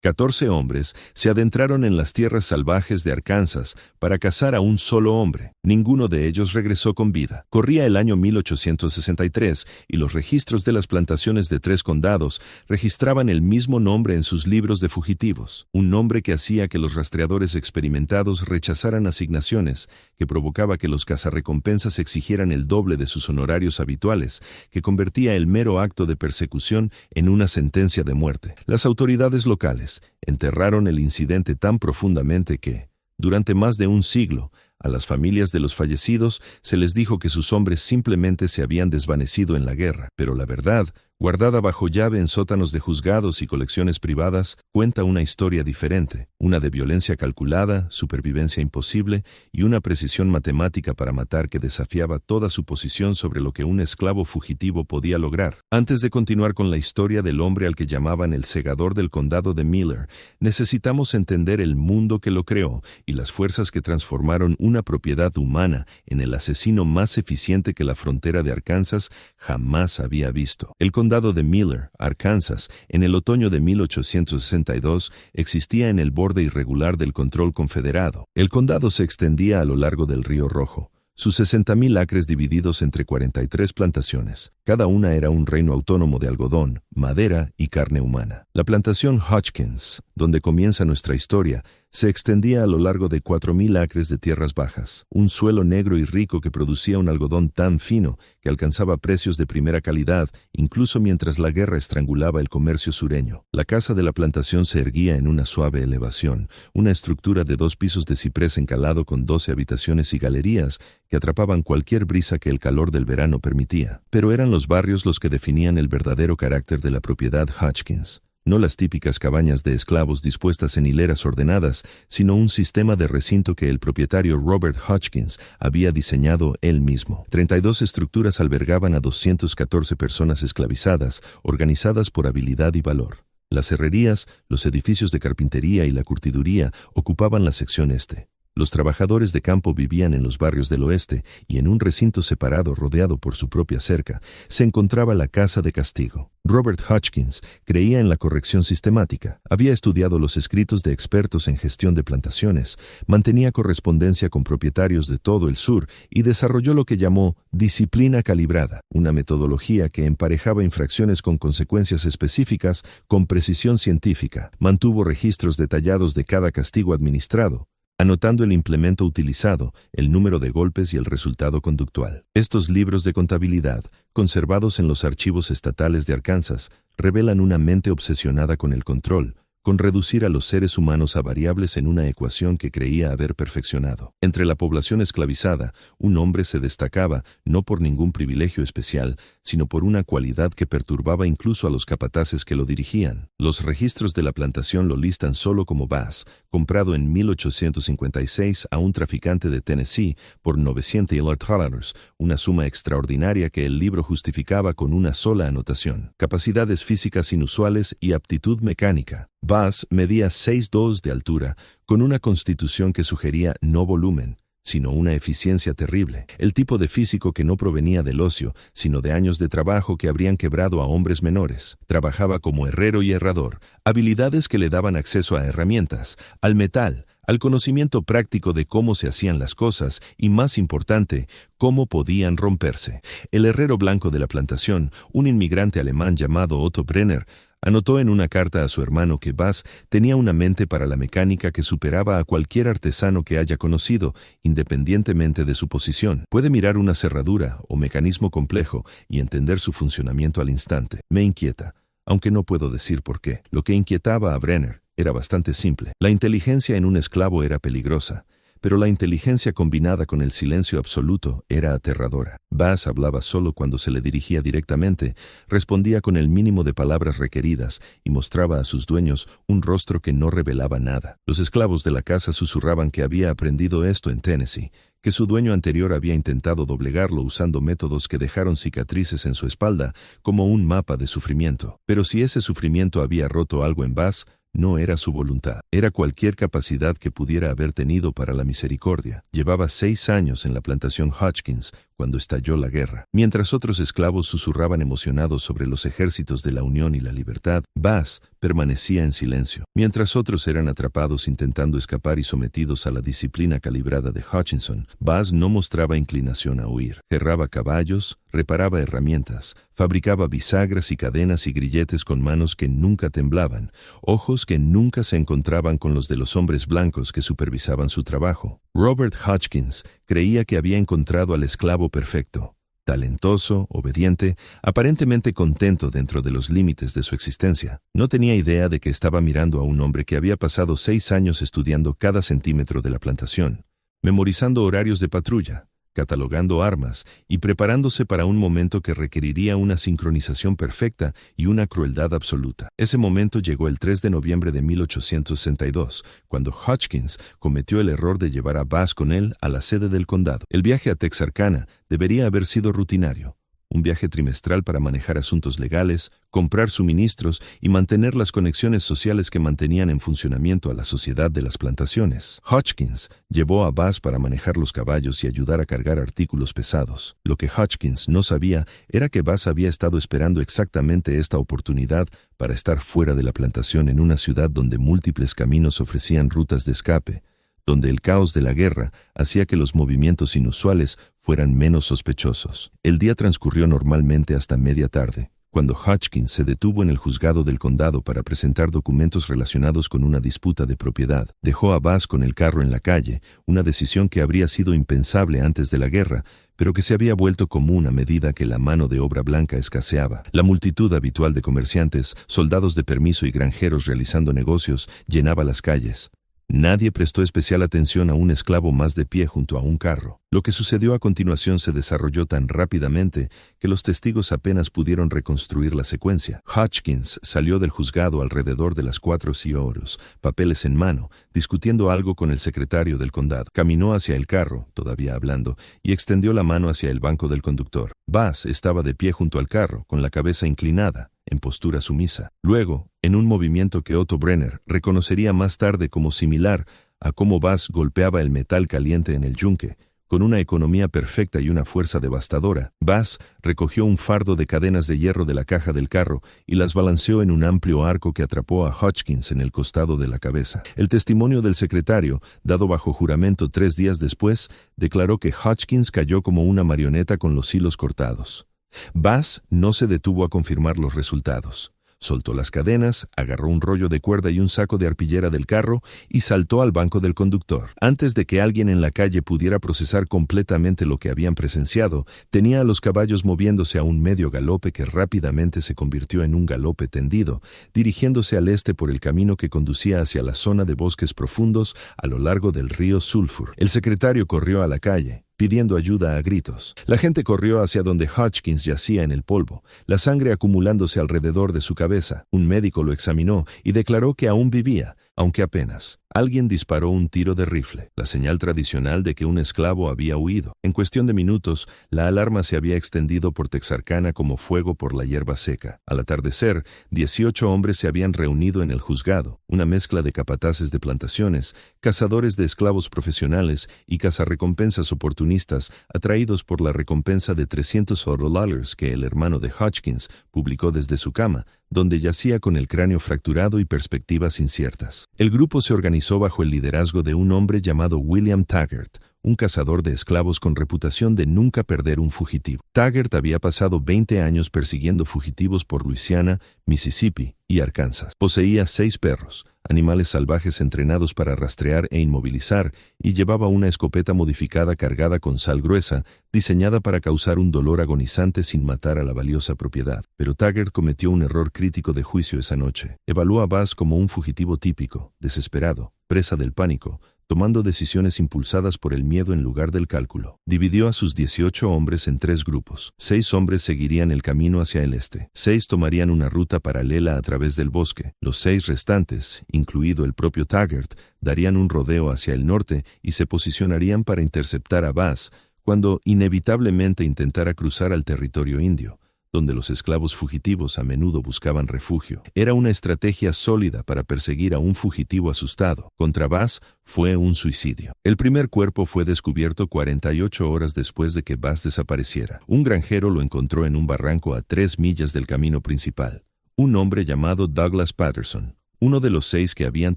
14 hombres se adentraron en las tierras salvajes de Arkansas para cazar a un solo hombre. Ninguno de ellos regresó con vida. Corría el año 1863 y los registros de las plantaciones de 3 condados registraban el mismo nombre en sus libros de fugitivos, un nombre que hacía que los rastreadores experimentados rechazaran asignaciones, que provocaba que los cazarrecompensas exigieran el doble de sus honorarios habituales, que convertía el mero acto de persecución en una sentencia de muerte. Las autoridades locales enterraron el incidente tan profundamente que, durante más de un siglo, a las familias de los fallecidos se les dijo que sus hombres simplemente se habían desvanecido en la guerra. Pero la verdad, guardada bajo llave en sótanos de juzgados y colecciones privadas, cuenta una historia diferente, una de violencia calculada, supervivencia imposible y una precisión matemática para matar que desafiaba toda suposición sobre lo que un esclavo fugitivo podía lograr. Antes de continuar con la historia del hombre al que llamaban el segador del condado de Miller, necesitamos entender el mundo que lo creó y las fuerzas que transformaron una propiedad humana en el asesino más eficiente que la frontera de Arkansas jamás había visto. El condado de Miller, Arkansas, en el otoño de 1862, existía en el borde irregular del control confederado. El condado se extendía a lo largo del Río Rojo, sus 60,000 acres divididos entre 43 plantaciones. Cada una era un reino autónomo de algodón, madera y carne humana. La plantación Hodgkins, donde comienza nuestra historia, se extendía a lo largo de 4,000 acres de tierras bajas, un suelo negro y rico que producía un algodón tan fino que alcanzaba precios de primera calidad, incluso mientras la guerra estrangulaba el comercio sureño. La casa de la plantación se erguía en una suave elevación, una estructura de 2 pisos de ciprés encalado con 12 habitaciones y galerías que atrapaban cualquier brisa que el calor del verano permitía. Pero eran los barrios los que definían el verdadero carácter de la propiedad Hodgkins. No las típicas cabañas de esclavos dispuestas en hileras ordenadas, sino un sistema de recinto que el propietario Robert Hodgkins había diseñado él mismo. 32 estructuras albergaban a 214 personas esclavizadas, organizadas por habilidad y valor. Las herrerías, los edificios de carpintería y la curtiduría ocupaban la sección este. Los trabajadores de campo vivían en los barrios del oeste y en un recinto separado rodeado por su propia cerca se encontraba la casa de castigo. Robert Hodgkins creía en la corrección sistemática, había estudiado los escritos de expertos en gestión de plantaciones, mantenía correspondencia con propietarios de todo el sur y desarrolló lo que llamó disciplina calibrada, una metodología que emparejaba infracciones con consecuencias específicas con precisión científica. Mantuvo registros detallados de cada castigo administrado, anotando el implemento utilizado, el número de golpes y el resultado conductual. Estos libros de contabilidad, conservados en los archivos estatales de Arkansas, revelan una mente obsesionada con el control, con reducir a los seres humanos a variables en una ecuación que creía haber perfeccionado. Entre la población esclavizada, un hombre se destacaba no por ningún privilegio especial, sino por una cualidad que perturbaba incluso a los capataces que lo dirigían. Los registros de la plantación lo listan solo como Bass, comprado en 1856 a un traficante de Tennessee por $900, una suma extraordinaria que el libro justificaba con una sola anotación: capacidades físicas inusuales y aptitud mecánica. Bass medía 6'2" de altura, con una constitución que sugería no volumen, sino una eficiencia terrible, el tipo de físico que no provenía del ocio, sino de años de trabajo que habrían quebrado a hombres menores. Trabajaba como herrero y herrador, habilidades que le daban acceso a herramientas, al metal, al conocimiento práctico de cómo se hacían las cosas y, más importante, cómo podían romperse. El herrero blanco de la plantación, un inmigrante alemán llamado Otto Brenner, anotó en una carta a su hermano que Bass tenía una mente para la mecánica que superaba a cualquier artesano que haya conocido, independientemente de su posición. Puede mirar una cerradura o mecanismo complejo y entender su funcionamiento al instante. Me inquieta, aunque no puedo decir por qué. Lo que inquietaba a Brenner era bastante simple. La inteligencia en un esclavo era peligrosa, pero la inteligencia combinada con el silencio absoluto era aterradora. Bass hablaba solo cuando se le dirigía directamente, respondía con el mínimo de palabras requeridas y mostraba a sus dueños un rostro que no revelaba nada. Los esclavos de la casa susurraban que había aprendido esto en Tennessee, que su dueño anterior había intentado doblegarlo usando métodos que dejaron cicatrices en su espalda como un mapa de sufrimiento. Pero si ese sufrimiento había roto algo en Bass, no era su voluntad, era cualquier capacidad que pudiera haber tenido para la misericordia. Llevaba 6 años en la plantación Hodgkins cuando estalló la guerra. Mientras otros esclavos susurraban emocionados sobre los ejércitos de la Unión y la libertad, Bass permanecía en silencio. Mientras otros eran atrapados intentando escapar y sometidos a la disciplina calibrada de Hutchinson, Bass no mostraba inclinación a huir. Herraba caballos, reparaba herramientas, fabricaba bisagras y cadenas y grilletes con manos que nunca temblaban, ojos que nunca se encontraban con los de los hombres blancos que supervisaban su trabajo. Robert Hotchkiss creía que había encontrado al esclavo perfecto, talentoso, obediente, aparentemente contento dentro de los límites de su existencia. No tenía idea de que estaba mirando a un hombre que había pasado 6 años estudiando cada centímetro de la plantación, memorizando horarios de patrulla, catalogando armas y preparándose para un momento que requeriría una sincronización perfecta y una crueldad absoluta. Ese momento llegó el 3 de noviembre de 1862, cuando Hotchkiss cometió el error de llevar a Bass con él a la sede del condado. El viaje a Texarkana debería haber sido rutinario. Un viaje trimestral para manejar asuntos legales, comprar suministros y mantener las conexiones sociales que mantenían en funcionamiento a la sociedad de las plantaciones. Hotchkiss llevó a Bass para manejar los caballos y ayudar a cargar artículos pesados. Lo que Hotchkiss no sabía era que Bass había estado esperando exactamente esta oportunidad para estar fuera de la plantación en una ciudad donde múltiples caminos ofrecían rutas de escape, donde el caos de la guerra hacía que los movimientos inusuales fueran menos sospechosos. El día transcurrió normalmente hasta media tarde, cuando Hotchkiss se detuvo en el juzgado del condado para presentar documentos relacionados con una disputa de propiedad. Dejó a Bass con el carro en la calle, una decisión que habría sido impensable antes de la guerra, pero que se había vuelto común a medida que la mano de obra blanca escaseaba. La multitud habitual de comerciantes, soldados de permiso y granjeros realizando negocios llenaba las calles. Nadie prestó especial atención a un esclavo más de pie junto a un carro. Lo que sucedió a continuación se desarrolló tan rápidamente que los testigos apenas pudieron reconstruir la secuencia. Hotchkiss salió del juzgado alrededor de las 4:00, papeles en mano, discutiendo algo con el secretario del condado. Caminó hacia el carro, todavía hablando, y extendió la mano hacia el banco del conductor. Bass estaba de pie junto al carro, con la cabeza inclinada, en postura sumisa. Luego, en un movimiento que Otto Brenner reconocería más tarde como similar a cómo Bass golpeaba el metal caliente en el yunque, con una economía perfecta y una fuerza devastadora, Bass recogió un fardo de cadenas de hierro de la caja del carro y las balanceó en un amplio arco que atrapó a Hotchkiss en el costado de la cabeza. El testimonio del secretario, dado bajo juramento 3 días después, declaró que Hotchkiss cayó como una marioneta con los hilos cortados. Bass no se detuvo a confirmar los resultados. Soltó las cadenas, agarró un rollo de cuerda y un saco de arpillera del carro y saltó al banco del conductor. Antes de que alguien en la calle pudiera procesar completamente lo que habían presenciado, tenía a los caballos moviéndose a un medio galope que rápidamente se convirtió en un galope tendido, dirigiéndose al este por el camino que conducía hacia la zona de bosques profundos a lo largo del río Sulphur. El secretario corrió a la calle, pidiendo ayuda a gritos. La gente corrió hacia donde Hotchkiss yacía en el polvo, la sangre acumulándose alrededor de su cabeza. Un médico lo examinó y declaró que aún vivía, aunque apenas. Alguien disparó un tiro de rifle, la señal tradicional de que un esclavo había huido. En cuestión de minutos, la alarma se había extendido por Texarkana como fuego por la hierba seca. Al atardecer, 18 hombres se habían reunido en el juzgado, una mezcla de capataces de plantaciones, cazadores de esclavos profesionales y cazarrecompensas oportunistas atraídos por la recompensa de $300 que el hermano de Hotchkiss publicó desde su cama, donde yacía con el cráneo fracturado y perspectivas inciertas. El grupo se organizó bajo el liderazgo de un hombre llamado William Taggart, un cazador de esclavos con reputación de nunca perder un fugitivo. Taggart había pasado 20 años persiguiendo fugitivos por Luisiana, Mississippi y Arkansas. Poseía 6 perros, animales salvajes entrenados para rastrear e inmovilizar, y llevaba una escopeta modificada cargada con sal gruesa, diseñada para causar un dolor agonizante sin matar a la valiosa propiedad. Pero Taggart cometió un error crítico de juicio esa noche. Evaluó a Bass como un fugitivo típico, desesperado, presa del pánico, tomando decisiones impulsadas por el miedo en lugar del cálculo. Dividió a sus 18 hombres en 3 grupos. 6 hombres seguirían el camino hacia el este. 6 tomarían una ruta paralela a través del bosque. Los 6 restantes, incluido el propio Taggart, darían un rodeo hacia el norte y se posicionarían para interceptar a Bass cuando inevitablemente intentara cruzar al territorio indio, donde los esclavos fugitivos a menudo buscaban refugio. Era una estrategia sólida para perseguir a un fugitivo asustado. Contra Bass fue un suicidio. El primer cuerpo fue descubierto 48 horas después de que Bass desapareciera. Un granjero lo encontró en un barranco a 3 millas del camino principal. Un hombre llamado Douglas Patterson, uno de los 6 que habían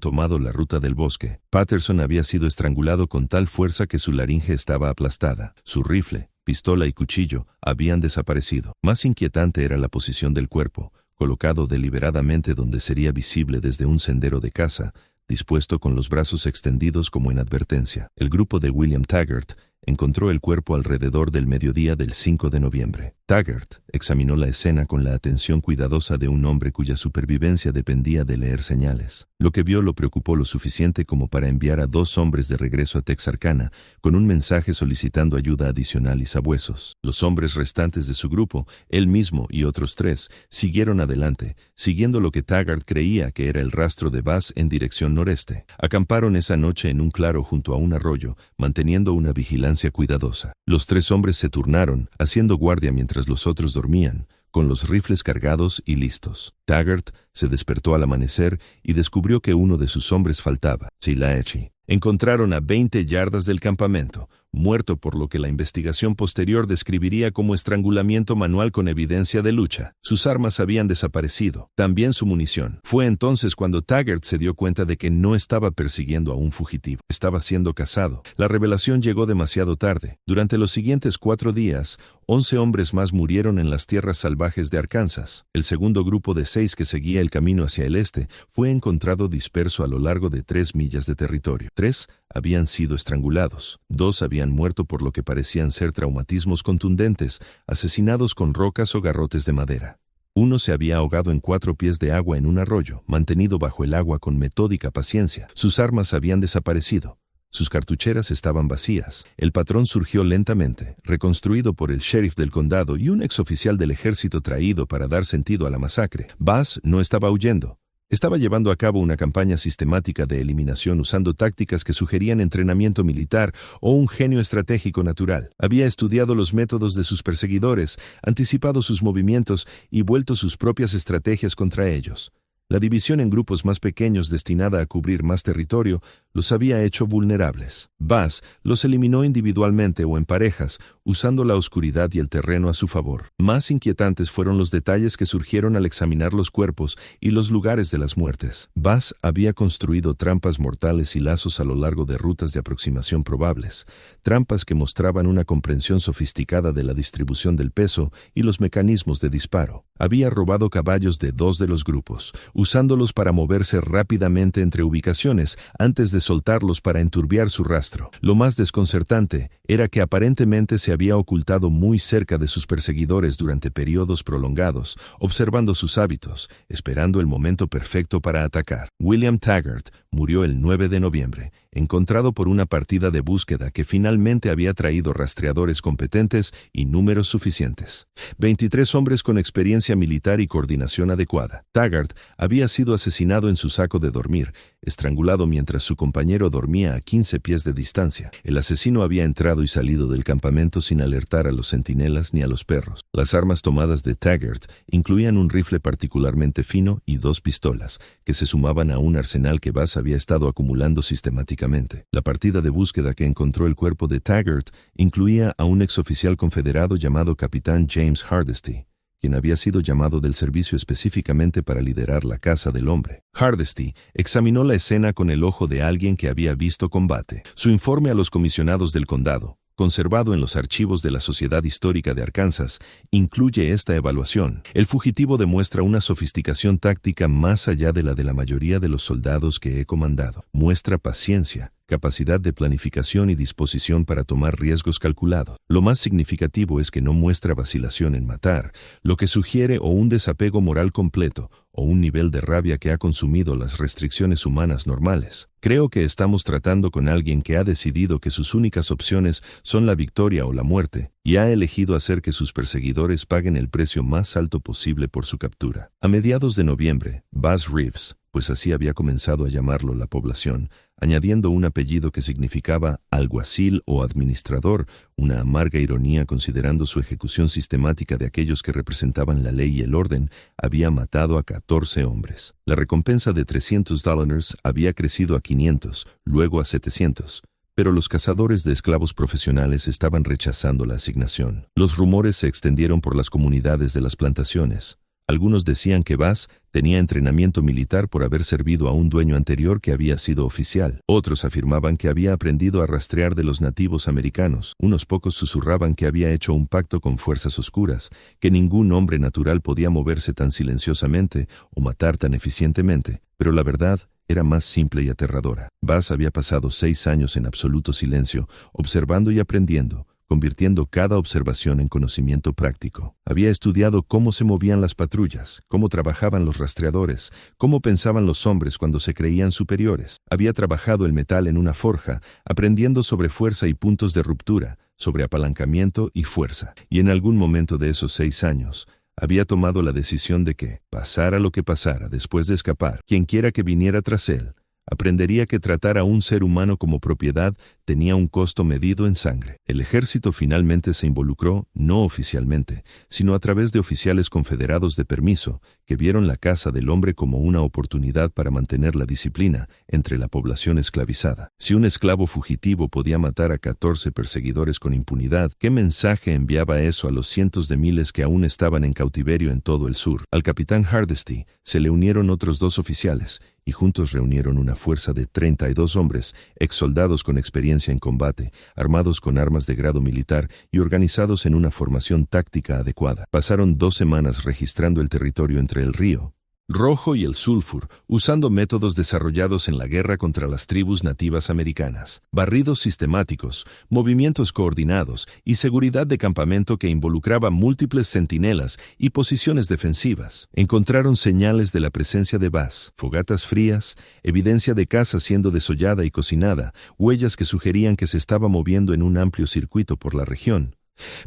tomado la ruta del bosque. Patterson había sido estrangulado con tal fuerza que su laringe estaba aplastada. Su rifle, pistola y cuchillo habían desaparecido. Más inquietante era la posición del cuerpo, colocado deliberadamente donde sería visible desde un sendero de caza, dispuesto con los brazos extendidos como en advertencia. El grupo de William Taggart encontró el cuerpo alrededor del mediodía del 5 de noviembre. Taggart examinó la escena con la atención cuidadosa de un hombre cuya supervivencia dependía de leer señales. Lo que vio lo preocupó lo suficiente como para enviar a 2 hombres de regreso a Texarkana con un mensaje solicitando ayuda adicional y sabuesos. Los hombres restantes de su grupo, él mismo y otros 3, siguieron adelante, siguiendo lo que Taggart creía que era el rastro de Bass en dirección noreste. Acamparon esa noche en un claro junto a un arroyo, manteniendo una vigilancia cuidadosa. Los 3 hombres se turnaron, haciendo guardia mientras los otros dormían, con los rifles cargados y listos. Taggart se despertó al amanecer y descubrió que uno de sus hombres faltaba, Chilaechi. Encontraron a 20 yardas del campamento, muerto por lo que la investigación posterior describiría como estrangulamiento manual con evidencia de lucha. Sus armas habían desaparecido, también su munición. Fue entonces cuando Taggart se dio cuenta de que no estaba persiguiendo a un fugitivo, estaba siendo cazado. La revelación llegó demasiado tarde. Durante los siguientes 4 días, 11 hombres más murieron en las tierras salvajes de Arkansas. El segundo grupo de 6 que seguía el camino hacia el este fue encontrado disperso a lo largo de 3 millas de territorio. 3 habían sido estrangulados, 2 habían muerto por lo que parecían ser traumatismos contundentes, asesinados con rocas o garrotes de madera. 1 se había ahogado en 4 pies de agua en un arroyo, mantenido bajo el agua con metódica paciencia. Sus armas habían desaparecido. Sus cartucheras estaban vacías. El patrón surgió lentamente, reconstruido por el sheriff del condado y un exoficial del ejército traído para dar sentido a la masacre. Bass no estaba huyendo. Estaba llevando a cabo una campaña sistemática de eliminación usando tácticas que sugerían entrenamiento militar o un genio estratégico natural. Había estudiado los métodos de sus perseguidores, anticipado sus movimientos y vuelto sus propias estrategias contra ellos. La división en grupos más pequeños destinada a cubrir más territorio los había hecho vulnerables. Bass los eliminó individualmente o en parejas, usando la oscuridad y el terreno a su favor. Más inquietantes fueron los detalles que surgieron al examinar los cuerpos y los lugares de las muertes. Bass había construido trampas mortales y lazos a lo largo de rutas de aproximación probables, trampas que mostraban una comprensión sofisticada de la distribución del peso y los mecanismos de disparo. Había robado caballos de 2 de los grupos, usándolos para moverse rápidamente entre ubicaciones antes de soltarlos para enturbiar su rastro. Lo más desconcertante era que aparentemente se había ocultado muy cerca de sus perseguidores durante periodos prolongados, observando sus hábitos, esperando el momento perfecto para atacar. William Taggart murió el 9 de noviembre, encontrado por una partida de búsqueda que finalmente había traído rastreadores competentes y números suficientes. 23 hombres con experiencia militar y coordinación adecuada. Taggart había sido asesinado en su saco de dormir, estrangulado mientras su compañero dormía a 15 pies de distancia. El asesino había entrado y salido del campamento sin alertar a los centinelas ni a los perros. Las armas tomadas de Taggart incluían un rifle particularmente fino y 2 pistolas, que se sumaban a un arsenal que Bass había estado acumulando sistemáticamente. La partida de búsqueda que encontró el cuerpo de Taggart incluía a un exoficial confederado llamado Capitán James Hardesty, quien había sido llamado del servicio específicamente para liderar la caza del hombre. Hardesty examinó la escena con el ojo de alguien que había visto combate. Su informe a los comisionados del condado, conservado en los archivos de la Sociedad Histórica de Arkansas, incluye esta evaluación. El fugitivo demuestra una sofisticación táctica más allá de la mayoría de los soldados que he comandado. Muestra paciencia, capacidad de planificación y disposición para tomar riesgos calculados. Lo más significativo es que no muestra vacilación en matar, lo que sugiere o un desapego moral completo o un nivel de rabia que ha consumido las restricciones humanas normales. Creo que estamos tratando con alguien que ha decidido que sus únicas opciones son la victoria o la muerte, y ha elegido hacer que sus perseguidores paguen el precio más alto posible por su captura. A mediados de noviembre, Bass Reeves, pues así había comenzado a llamarlo la población, añadiendo un apellido que significaba alguacil o administrador, una amarga ironía considerando su ejecución sistemática de aquellos que representaban la ley y el orden. Había matado a 14 hombres. La recompensa de $300 había crecido a 500, luego a 700. Pero los cazadores de esclavos profesionales estaban rechazando la asignación. Los rumores se extendieron por las comunidades de las plantaciones. Algunos decían que Bass tenía entrenamiento militar por haber servido a un dueño anterior que había sido oficial. Otros afirmaban que había aprendido a rastrear de los nativos americanos. Unos pocos susurraban que había hecho un pacto con fuerzas oscuras, que ningún hombre natural podía moverse tan silenciosamente o matar tan eficientemente. Pero la verdad era más simple y aterradora. Bass había pasado 6 años en absoluto silencio, observando y aprendiendo, convirtiendo cada observación en conocimiento práctico. Había estudiado cómo se movían las patrullas, cómo trabajaban los rastreadores, cómo pensaban los hombres cuando se creían superiores. Había trabajado el metal en una forja, aprendiendo sobre fuerza y puntos de ruptura, sobre apalancamiento y fuerza. Y en algún momento de esos 6 años, había tomado la decisión de que, pasara lo que pasara después de escapar, quienquiera que viniera tras él, aprendería que tratar a un ser humano como propiedad tenía un costo medido en sangre. El ejército finalmente se involucró, no oficialmente, sino a través de oficiales confederados de permiso, que vieron la caza del hombre como una oportunidad para mantener la disciplina entre la población esclavizada. Si un esclavo fugitivo podía matar a 14 perseguidores con impunidad, ¿qué mensaje enviaba eso a los cientos de miles que aún estaban en cautiverio en todo el sur? Al capitán Hardesty se le unieron otros 2 oficiales, y juntos reunieron una fuerza de 32 hombres, exsoldados con experiencia en combate, armados con armas de grado militar y organizados en una formación táctica adecuada. Pasaron 2 semanas registrando el territorio entre el río Rojo y el Sulphur, usando métodos desarrollados en la guerra contra las tribus nativas americanas. Barridos sistemáticos, movimientos coordinados y seguridad de campamento que involucraba múltiples centinelas y posiciones defensivas. Encontraron señales de la presencia de Bass, fogatas frías, evidencia de caza siendo desollada y cocinada, huellas que sugerían que se estaba moviendo en un amplio circuito por la región.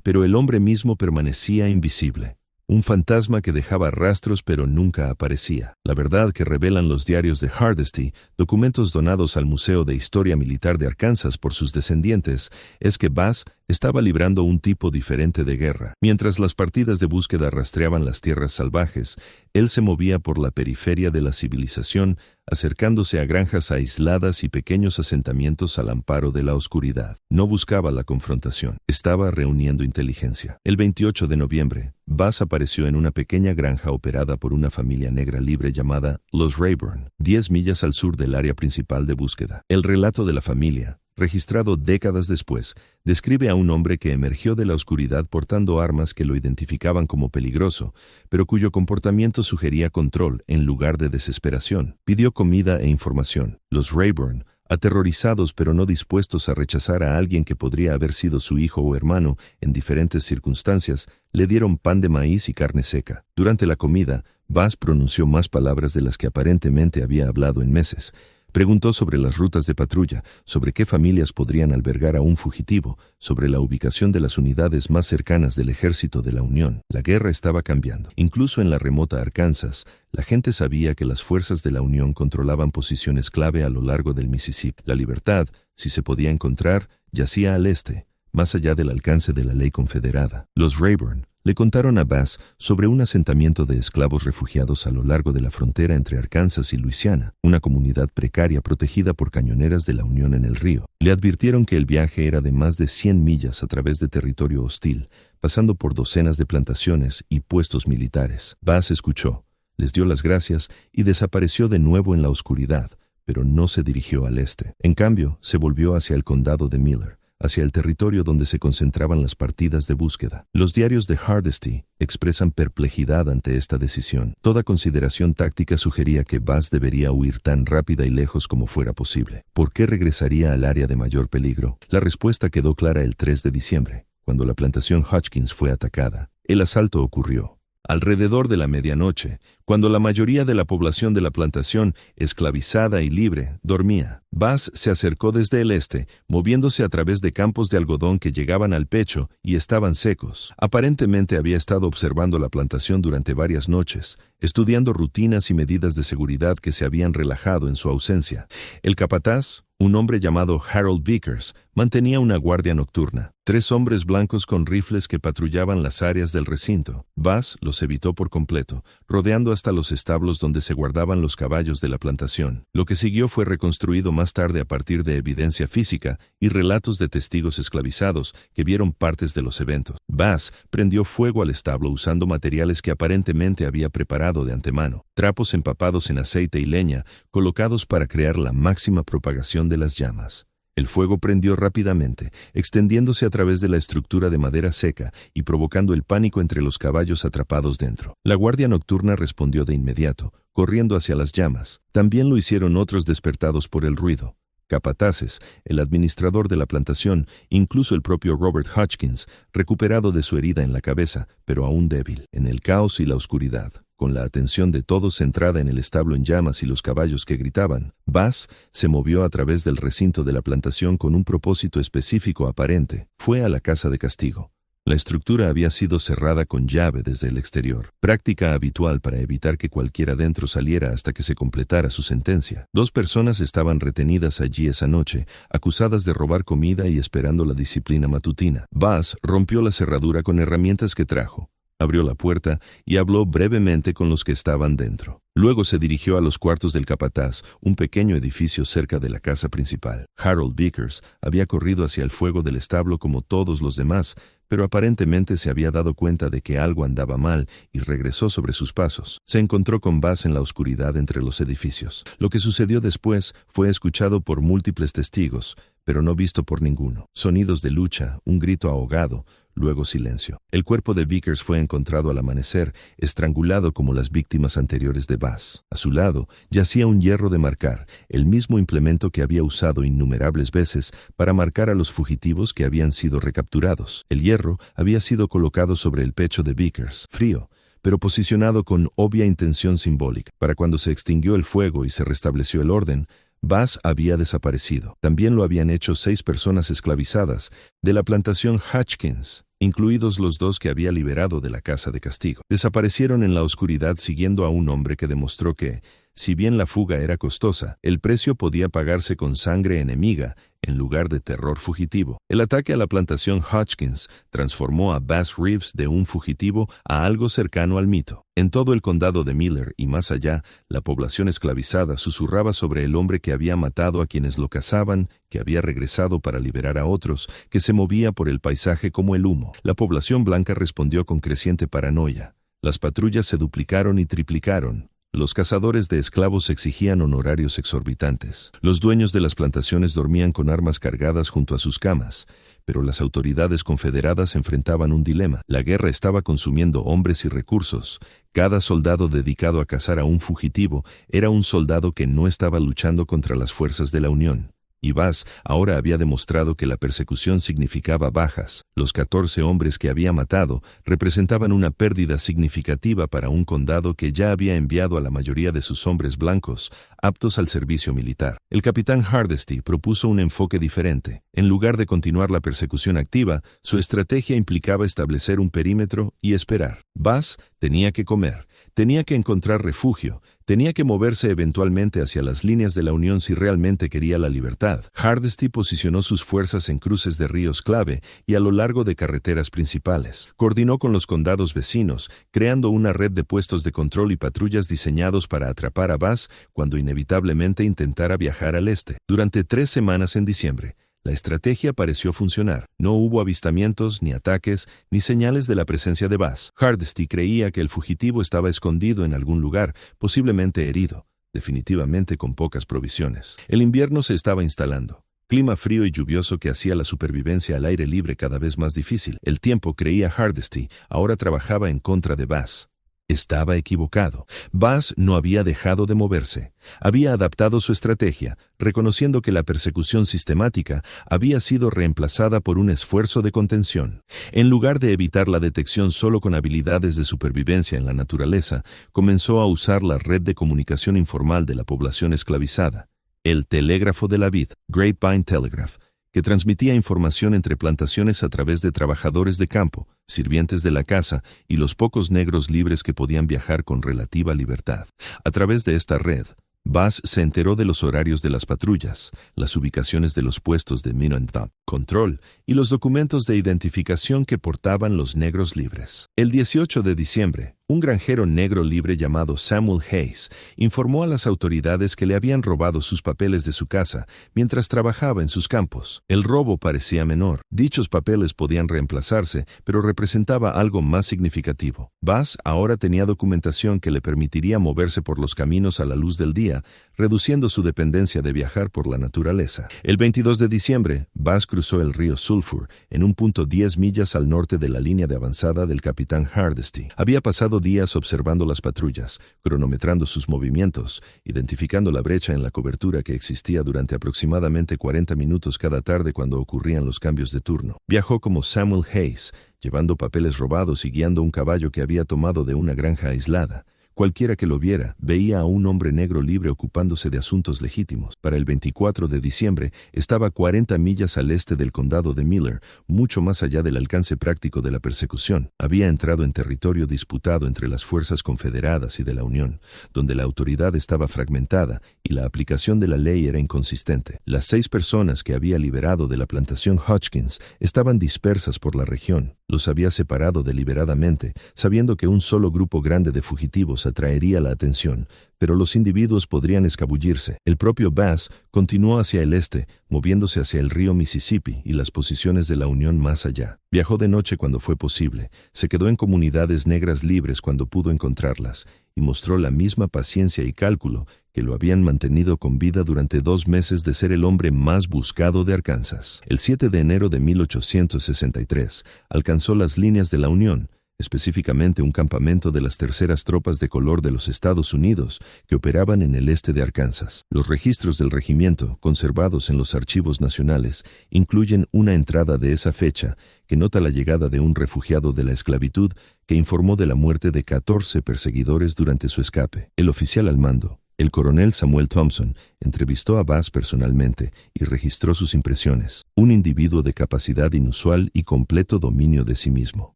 Pero el hombre mismo permanecía invisible. Un fantasma que dejaba rastros pero nunca aparecía. La verdad que revelan los diarios de Hardesty, documentos donados al Museo de Historia Militar de Arkansas por sus descendientes, es que Bass estaba librando un tipo diferente de guerra. Mientras las partidas de búsqueda rastreaban las tierras salvajes, él se movía por la periferia de la civilización, acercándose a granjas aisladas y pequeños asentamientos al amparo de la oscuridad. No buscaba la confrontación, estaba reuniendo inteligencia. El 28 de noviembre, Bass apareció en una pequeña granja operada por una familia negra libre llamada Los Rayburn, 10 millas al sur del área principal de búsqueda. El relato de la familia, registrado décadas después, describe a un hombre que emergió de la oscuridad portando armas que lo identificaban como peligroso, pero cuyo comportamiento sugería control en lugar de desesperación. Pidió comida e información. Los Rayburn, aterrorizados pero no dispuestos a rechazar a alguien que podría haber sido su hijo o hermano en diferentes circunstancias, le dieron pan de maíz y carne seca. Durante la comida, Bass pronunció más palabras de las que aparentemente había hablado en meses. Preguntó sobre las rutas de patrulla, sobre qué familias podrían albergar a un fugitivo, sobre la ubicación de las unidades más cercanas del ejército de la Unión. La guerra estaba cambiando. Incluso en la remota Arkansas, la gente sabía que las fuerzas de la Unión controlaban posiciones clave a lo largo del Mississippi. La libertad, si se podía encontrar, yacía al este, más allá del alcance de la ley confederada. Los Rayburn le contaron a Bass sobre un asentamiento de esclavos refugiados a lo largo de la frontera entre Arkansas y Luisiana, una comunidad precaria protegida por cañoneras de la Unión en el río. Le advirtieron que el viaje era de más de 100 millas a través de territorio hostil, pasando por docenas de plantaciones y puestos militares. Bass escuchó, les dio las gracias y desapareció de nuevo en la oscuridad, pero no se dirigió al este. En cambio, se volvió hacia el condado de Miller, hacia el territorio donde se concentraban las partidas de búsqueda. Los diarios de Hardesty expresan perplejidad ante esta decisión. Toda consideración táctica sugería que Bass debería huir tan rápida y lejos como fuera posible. ¿Por qué regresaría al área de mayor peligro? La respuesta quedó clara el 3 de diciembre, cuando la plantación Hotchkins fue atacada. El asalto ocurrió. Alrededor de la medianoche, cuando la mayoría de la población de la plantación, esclavizada y libre, dormía, Bass se acercó desde el este, moviéndose a través de campos de algodón que llegaban al pecho y estaban secos. Aparentemente había estado observando la plantación durante varias noches, estudiando rutinas y medidas de seguridad que se habían relajado en su ausencia. El capataz, un hombre llamado Harold Vickers, mantenía una guardia nocturna. 3 hombres blancos con rifles que patrullaban las áreas del recinto. Bass los evitó por completo, rodeando hasta los establos donde se guardaban los caballos de la plantación. Lo que siguió fue reconstruido más tarde a partir de evidencia física y relatos de testigos esclavizados que vieron partes de los eventos. Bass prendió fuego al establo usando materiales que aparentemente había preparado de antemano, trapos empapados en aceite y leña, colocados para crear la máxima propagación de las llamas. El fuego prendió rápidamente, extendiéndose a través de la estructura de madera seca y provocando el pánico entre los caballos atrapados dentro. La guardia nocturna respondió de inmediato, corriendo hacia las llamas. También lo hicieron otros despertados por el ruido. Capataces, el administrador de la plantación, incluso el propio Robert Hotchkiss, recuperado de su herida en la cabeza, pero aún débil, en el caos y la oscuridad. Con la atención de todos centrada en el establo en llamas y los caballos que gritaban, Bass se movió a través del recinto de la plantación con un propósito específico aparente. Fue a la casa de castigo. La estructura había sido cerrada con llave desde el exterior, práctica habitual para evitar que cualquiera dentro saliera hasta que se completara su sentencia. 2 personas estaban retenidas allí esa noche, acusadas de robar comida y esperando la disciplina matutina. Bass rompió la cerradura con herramientas que trajo. Abrió la puerta y habló brevemente con los que estaban dentro. Luego se dirigió a los cuartos del capataz, un pequeño edificio cerca de la casa principal. Harold Vickers había corrido hacia el fuego del establo como todos los demás, pero aparentemente se había dado cuenta de que algo andaba mal y regresó sobre sus pasos. Se encontró con Bass en la oscuridad entre los edificios. Lo que sucedió después fue escuchado por múltiples testigos, pero no visto por ninguno. Sonidos de lucha, un grito ahogado, luego silencio. El cuerpo de Vickers fue encontrado al amanecer, estrangulado como las víctimas anteriores de Bass. A su lado yacía un hierro de marcar, el mismo implemento que había usado innumerables veces para marcar a los fugitivos que habían sido recapturados. El hierro había sido colocado sobre el pecho de Vickers, frío, pero posicionado con obvia intención simbólica. Para cuando se extinguió el fuego y se restableció el orden, Bass había desaparecido. También lo habían hecho 6 personas esclavizadas de la plantación Hotchkiss, incluidos los 2 que había liberado de la casa de castigo. Desaparecieron en la oscuridad siguiendo a un hombre que demostró que, si bien la fuga era costosa, el precio podía pagarse con sangre enemiga en lugar de terror fugitivo. El ataque a la plantación Hotchkiss transformó a Bass Reeves de un fugitivo a algo cercano al mito. En todo el condado de Miller y más allá, la población esclavizada susurraba sobre el hombre que había matado a quienes lo cazaban, que había regresado para liberar a otros, que se movía por el paisaje como el humo. La población blanca respondió con creciente paranoia. Las patrullas se duplicaron y triplicaron. Los cazadores de esclavos exigían honorarios exorbitantes. Los dueños de las plantaciones dormían con armas cargadas junto a sus camas, pero las autoridades confederadas enfrentaban un dilema. La guerra estaba consumiendo hombres y recursos. Cada soldado dedicado a cazar a un fugitivo era un soldado que no estaba luchando contra las fuerzas de la Unión. Y Bass ahora había demostrado que la persecución significaba bajas. Los 14 hombres que había matado representaban una pérdida significativa para un condado que ya había enviado a la mayoría de sus hombres blancos, aptos al servicio militar. El capitán Hardesty propuso un enfoque diferente. En lugar de continuar la persecución activa, su estrategia implicaba establecer un perímetro y esperar. Bass tenía que comer, tenía que encontrar refugio, tenía que moverse eventualmente hacia las líneas de la Unión si realmente quería la libertad. Hardesty posicionó sus fuerzas en cruces de ríos clave y a lo largo de carreteras principales. Coordinó con los condados vecinos, creando una red de puestos de control y patrullas diseñados para atrapar a Bass cuando inevitablemente intentara viajar al este. Durante 3 semanas en diciembre, la estrategia pareció funcionar. No hubo avistamientos, ni ataques, ni señales de la presencia de Bass. Hardesty creía que el fugitivo estaba escondido en algún lugar, posiblemente herido, definitivamente con pocas provisiones. El invierno se estaba instalando. Clima frío y lluvioso que hacía la supervivencia al aire libre cada vez más difícil. El tiempo, creía Hardesty, ahora trabajaba en contra de Bass. Estaba equivocado. Bass no había dejado de moverse. Había adaptado su estrategia, reconociendo que la persecución sistemática había sido reemplazada por un esfuerzo de contención. En lugar de evitar la detección solo con habilidades de supervivencia en la naturaleza, comenzó a usar la red de comunicación informal de la población esclavizada, el telégrafo de la vid, Grapevine Telegraph, que transmitía información entre plantaciones a través de trabajadores de campo, sirvientes de la casa y los pocos negros libres que podían viajar con relativa libertad. A través de esta red, Bass se enteró de los horarios de las patrullas, las ubicaciones de los puestos de Minot Control y los documentos de identificación que portaban los negros libres. El 18 de diciembre, un granjero negro libre llamado Samuel Hayes informó a las autoridades que le habían robado sus papeles de su casa mientras trabajaba en sus campos. El robo parecía menor. Dichos papeles podían reemplazarse, pero representaba algo más significativo. Bass ahora tenía documentación que le permitiría moverse por los caminos a la luz del día, reduciendo su dependencia de viajar por la naturaleza. El 22 de diciembre, Bass cruzó el río Sulphur en un punto 10 millas al norte de la línea de avanzada del capitán Hardesty. Había pasado días observando las patrullas, cronometrando sus movimientos, identificando la brecha en la cobertura que existía durante aproximadamente 40 minutos cada tarde cuando ocurrían los cambios de turno. Viajó como Samuel Hayes, llevando papeles robados y guiando un caballo que había tomado de una granja aislada. Cualquiera que lo viera, veía a un hombre negro libre ocupándose de asuntos legítimos. Para el 24 de diciembre, estaba a 40 millas al este del condado de Miller, mucho más allá del alcance práctico de la persecución. Había entrado en territorio disputado entre las fuerzas confederadas y de la Unión, donde la autoridad estaba fragmentada y la aplicación de la ley era inconsistente. Las 6 personas que había liberado de la plantación Hodgkins estaban dispersas por la región. Los había separado deliberadamente, sabiendo que un solo grupo grande de fugitivos atraería la atención, pero los individuos podrían escabullirse. El propio Bass continuó hacia el este, moviéndose hacia el río Mississippi y las posiciones de la Unión más allá. Viajó de noche cuando fue posible, se quedó en comunidades negras libres cuando pudo encontrarlas, y mostró la misma paciencia y cálculo que lo habían mantenido con vida durante 2 meses de ser el hombre más buscado de Arkansas. El 7 de enero de 1863, alcanzó las líneas de la Unión, específicamente un campamento de las terceras tropas de color de los Estados Unidos que operaban en el este de Arkansas. Los registros del regimiento, conservados en los archivos nacionales, incluyen una entrada de esa fecha que nota la llegada de un refugiado de la esclavitud que informó de la muerte de 14 perseguidores durante su escape. El oficial al mando, el coronel Samuel Thompson, entrevistó a Bass personalmente y registró sus impresiones. Un individuo de capacidad inusual y completo dominio de sí mismo.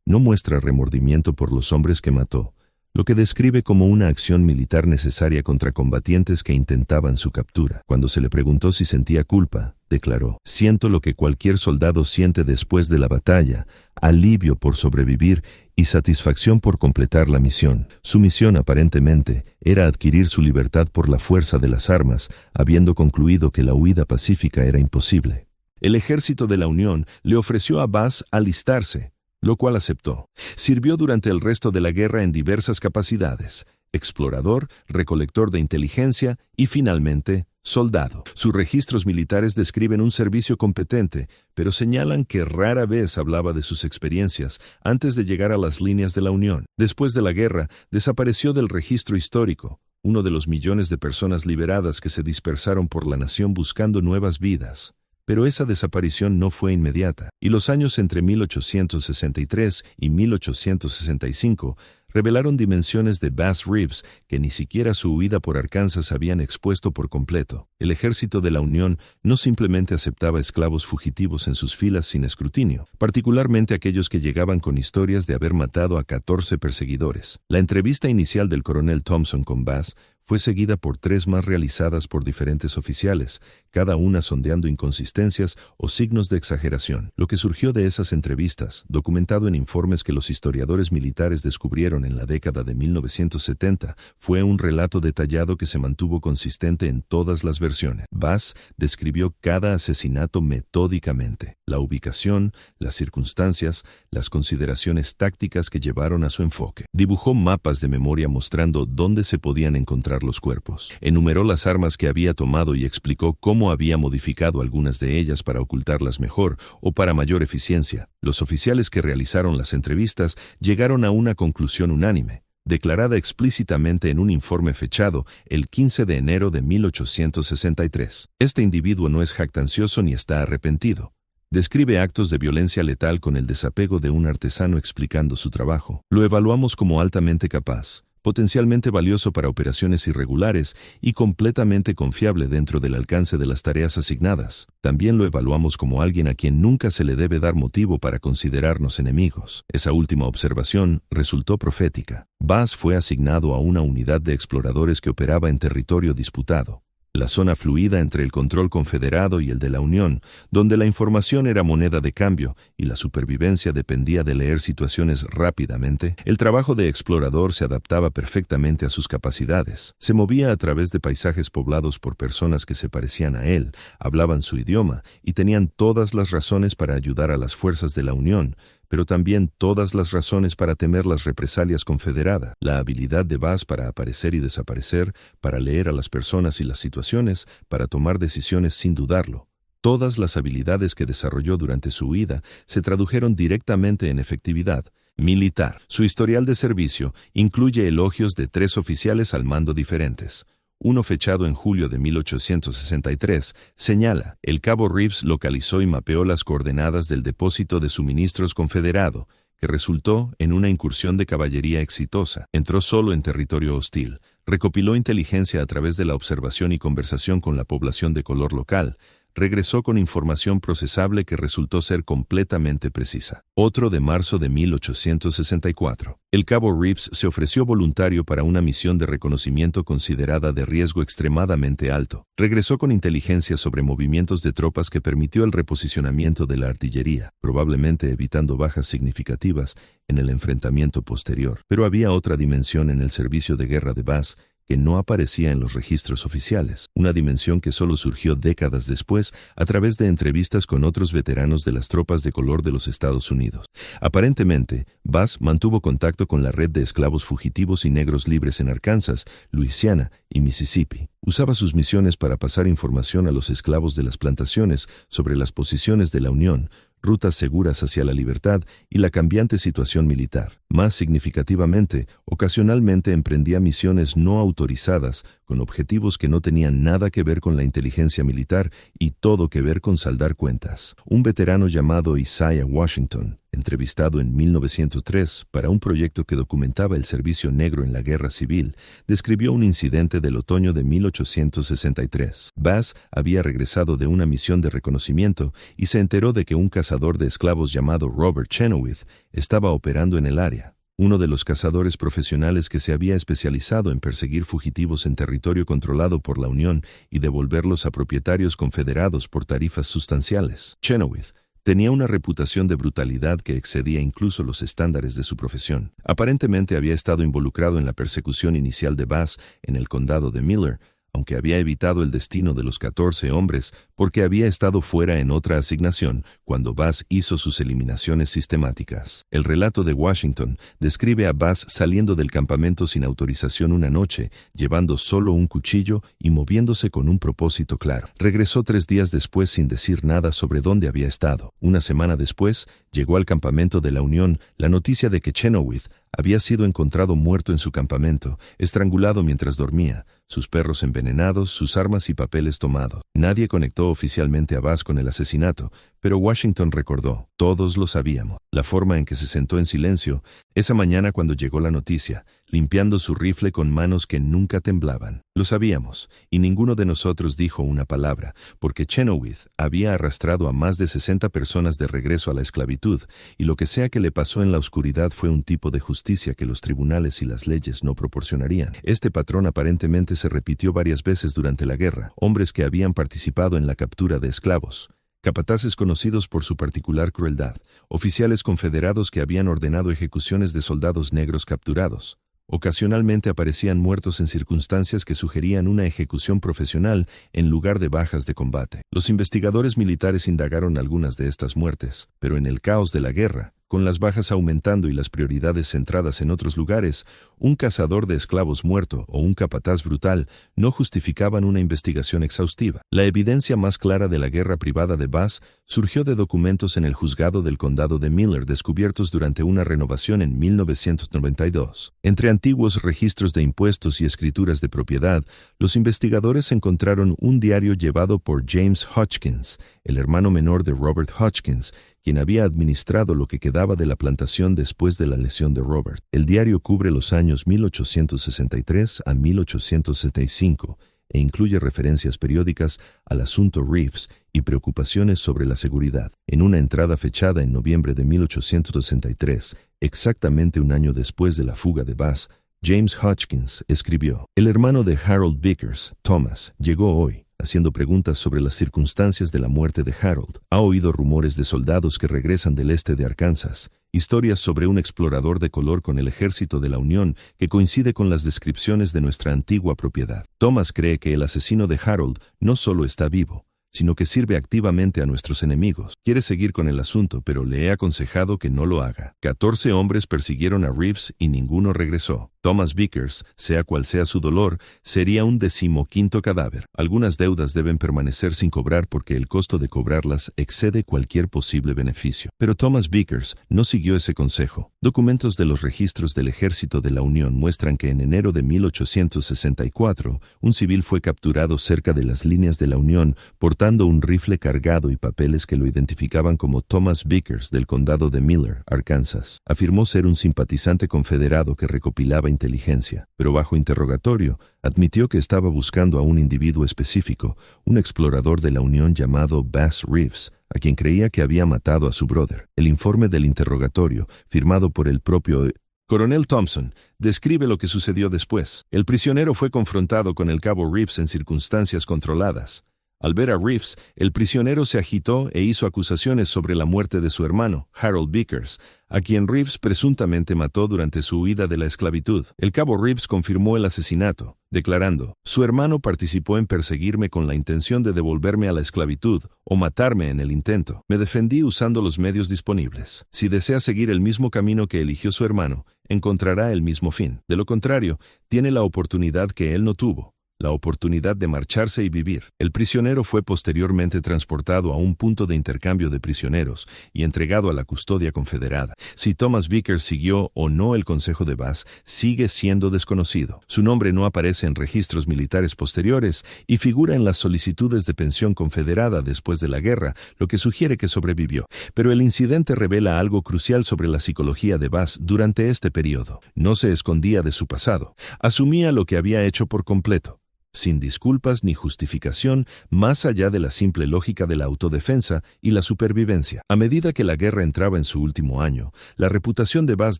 No muestra remordimiento por los hombres que mató, lo que describe como una acción militar necesaria contra combatientes que intentaban su captura. Cuando se le preguntó si sentía culpa, declaró: «Siento lo que cualquier soldado siente después de la batalla, alivio por sobrevivir y satisfacción por completar la misión». Su misión, aparentemente, era adquirir su libertad por la fuerza de las armas, habiendo concluido que la huida pacífica era imposible. El ejército de la Unión le ofreció a Bass alistarse, lo cual aceptó. Sirvió durante el resto de la guerra en diversas capacidades: explorador, recolector de inteligencia y, finalmente, soldado. Sus registros militares describen un servicio competente, pero señalan que rara vez hablaba de sus experiencias antes de llegar a las líneas de la Unión. Después de la guerra, desapareció del registro histórico, uno de los millones de personas liberadas que se dispersaron por la nación buscando nuevas vidas. Pero esa desaparición no fue inmediata, y los años entre 1863 y 1865 revelaron dimensiones de Bass Reeves que ni siquiera su huida por Arkansas habían expuesto por completo. El ejército de la Unión no simplemente aceptaba esclavos fugitivos en sus filas sin escrutinio, particularmente aquellos que llegaban con historias de haber matado a 14 perseguidores. La entrevista inicial del coronel Thompson con Bass fue seguida por 3 más realizadas por diferentes oficiales, cada una sondeando inconsistencias o signos de exageración. Lo que surgió de esas entrevistas, documentado en informes que los historiadores militares descubrieron en la década de 1970, fue un relato detallado que se mantuvo consistente en todas las versiones. Bass describió cada asesinato metódicamente, la ubicación, las circunstancias, las consideraciones tácticas que llevaron a su enfoque. Dibujó mapas de memoria mostrando dónde se podían encontrar los cuerpos. Enumeró las armas que había tomado y explicó cómo había modificado algunas de ellas para ocultarlas mejor o para mayor eficiencia. Los oficiales que realizaron las entrevistas llegaron a una conclusión unánime: declarada explícitamente en un informe fechado el 15 de enero de 1863. Este individuo no es jactancioso ni está arrepentido. Describe actos de violencia letal con el desapego de un artesano explicando su trabajo. Lo evaluamos como altamente capaz, potencialmente valioso para operaciones irregulares y completamente confiable dentro del alcance de las tareas asignadas. También lo evaluamos como alguien a quien nunca se le debe dar motivo para considerarnos enemigos. Esa última observación resultó profética. Bass fue asignado a una unidad de exploradores que operaba en territorio disputado. La zona fluida entre el control confederado y el de la Unión, donde la información era moneda de cambio y la supervivencia dependía de leer situaciones rápidamente, el trabajo de explorador se adaptaba perfectamente a sus capacidades. Se movía a través de paisajes poblados por personas que se parecían a él, hablaban su idioma y tenían todas las razones para ayudar a las fuerzas de la Unión, pero también todas las razones para temer las represalias confederadas. La habilidad de Bass para aparecer y desaparecer, para leer a las personas y las situaciones, para tomar decisiones sin dudarlo. Todas las habilidades que desarrolló durante su huida se tradujeron directamente en efectividad militar. Su historial de servicio incluye elogios de 3 oficiales al mando diferentes. Uno fechado en julio de 1863, señala, el cabo Reeves localizó y mapeó las coordenadas del depósito de suministros confederado, que resultó en una incursión de caballería exitosa. Entró solo en territorio hostil, recopiló inteligencia a través de la observación y conversación con la población de color local, regresó con información procesable que resultó ser completamente precisa. Otro de marzo de 1864. El cabo Reeves se ofreció voluntario para una misión de reconocimiento considerada de riesgo extremadamente alto. Regresó con inteligencia sobre movimientos de tropas que permitió el reposicionamiento de la artillería, probablemente evitando bajas significativas en el enfrentamiento posterior. Pero había otra dimensión en el servicio de guerra de Bass que no aparecía en los registros oficiales, una dimensión que solo surgió décadas después a través de entrevistas con otros veteranos de las tropas de color de los Estados Unidos. Aparentemente, Bass mantuvo contacto con la red de esclavos fugitivos y negros libres en Arkansas, Luisiana y Mississippi. Usaba sus misiones para pasar información a los esclavos de las plantaciones sobre las posiciones de la Unión, rutas seguras hacia la libertad y la cambiante situación militar. Más significativamente, ocasionalmente emprendía misiones no autorizadas con objetivos que no tenían nada que ver con la inteligencia militar y todo que ver con saldar cuentas. Un veterano llamado Isaiah Washington, entrevistado en 1903 para un proyecto que documentaba el servicio negro en la guerra civil, describió un incidente del otoño de 1863. Bass había regresado de una misión de reconocimiento y se enteró de que un cazador de esclavos llamado Robert Chenoweth estaba operando en el área. Uno de los cazadores profesionales que se había especializado en perseguir fugitivos en territorio controlado por la Unión y devolverlos a propietarios confederados por tarifas sustanciales. Chenoweth tenía una reputación de brutalidad que excedía incluso los estándares de su profesión. Aparentemente había estado involucrado en la persecución inicial de Bass en el condado de Miller, aunque había evitado el destino de los 14 hombres porque había estado fuera en otra asignación cuando Bass hizo sus eliminaciones sistemáticas. El relato de Washington describe a Bass saliendo del campamento sin autorización una noche, llevando solo un cuchillo y moviéndose con un propósito claro. Regresó 3 días después sin decir nada sobre dónde había estado. Una semana después, llegó al campamento de la Unión la noticia de que Chenoweth había sido encontrado muerto en su campamento, estrangulado mientras dormía, sus perros envenenados, sus armas y papeles tomados. Nadie conectó oficialmente a Bass con el asesinato, pero Washington recordó, todos lo sabíamos. La forma en que se sentó en silencio esa mañana cuando llegó la noticia, limpiando su rifle con manos que nunca temblaban. Lo sabíamos, y ninguno de nosotros dijo una palabra, porque Chenoweth había arrastrado a más de 60 personas de regreso a la esclavitud, y lo que sea que le pasó en la oscuridad fue un tipo de justicia que los tribunales y las leyes no proporcionarían. Este patrón aparentemente se repitió varias veces durante la guerra. Hombres que habían participado en la captura de esclavos, capataces conocidos por su particular crueldad, oficiales confederados que habían ordenado ejecuciones de soldados negros capturados. Ocasionalmente aparecían muertos en circunstancias que sugerían una ejecución profesional en lugar de bajas de combate. Los investigadores militares indagaron algunas de estas muertes, pero en el caos de la guerra, Con las bajas aumentando y las prioridades centradas en otros lugares, un cazador de esclavos muerto o un capataz brutal no justificaban una investigación exhaustiva. La evidencia más clara de la guerra privada de Bass surgió de documentos en el juzgado del condado de Miller descubiertos durante una renovación en 1992. Entre antiguos registros de impuestos y escrituras de propiedad, los investigadores encontraron un diario llevado por James Hodgkins, el hermano menor de Robert Hodgkins, quien había administrado lo que quedaba de la plantación después de la lesión de Robert. El diario cubre los años 1863 a 1875 e incluye referencias periódicas al asunto Reeves y preocupaciones sobre la seguridad. En una entrada fechada en noviembre de 1863, exactamente un año después de la fuga de Bass, James Hodgkins escribió: «El hermano de Harold Vickers, Thomas, llegó hoy, haciendo preguntas sobre las circunstancias de la muerte de Harold. Ha oído rumores de soldados que regresan del este de Arkansas, historias sobre un explorador de color con el ejército de la Unión que coincide con las descripciones de nuestra antigua propiedad. Thomas cree que el asesino de Harold no solo está vivo, sino que sirve activamente a nuestros enemigos. Quiere seguir con el asunto, pero le he aconsejado que no lo haga». 14 hombres persiguieron a Reeves y ninguno regresó. Thomas Vickers, sea cual sea su dolor, sería un 15º cadáver. Algunas deudas deben permanecer sin cobrar porque el costo de cobrarlas excede cualquier posible beneficio. Pero Thomas Vickers no siguió ese consejo. Documentos de los registros del Ejército de la Unión muestran que en enero de 1864, un civil fue capturado cerca de las líneas de la Unión portando un rifle cargado y papeles que lo identificaban como Thomas Vickers del condado de Miller, Arkansas. Afirmó ser un simpatizante confederado que recopilaba inteligencia, pero bajo interrogatorio admitió que estaba buscando a un individuo específico, un explorador de la Unión llamado Bass Reeves, a quien creía que había matado a su brother. El informe del interrogatorio, firmado por el propio Coronel Thompson, describe lo que sucedió después. El prisionero fue confrontado con el cabo Reeves en circunstancias controladas. Al ver a Reeves, el prisionero se agitó e hizo acusaciones sobre la muerte de su hermano, Harold Vickers, a quien Reeves presuntamente mató durante su huida de la esclavitud. El cabo Reeves confirmó el asesinato, declarando: «Su hermano participó en perseguirme con la intención de devolverme a la esclavitud o matarme en el intento. Me defendí usando los medios disponibles. Si desea seguir el mismo camino que eligió su hermano, encontrará el mismo fin. De lo contrario, tiene la oportunidad que él no tuvo, la oportunidad de marcharse y vivir». El prisionero fue posteriormente transportado a un punto de intercambio de prisioneros y entregado a la custodia confederada. Si Thomas Vickers siguió o no el consejo de Bass sigue siendo desconocido. Su nombre no aparece en registros militares posteriores y figura en las solicitudes de pensión confederada después de la guerra, lo que sugiere que sobrevivió. Pero el incidente revela algo crucial sobre la psicología de Bass durante este periodo. No se escondía de su pasado. Asumía lo que había hecho por completo, sin disculpas ni justificación, más allá de la simple lógica de la autodefensa y la supervivencia. A medida que la guerra entraba en su último año, la reputación de Bass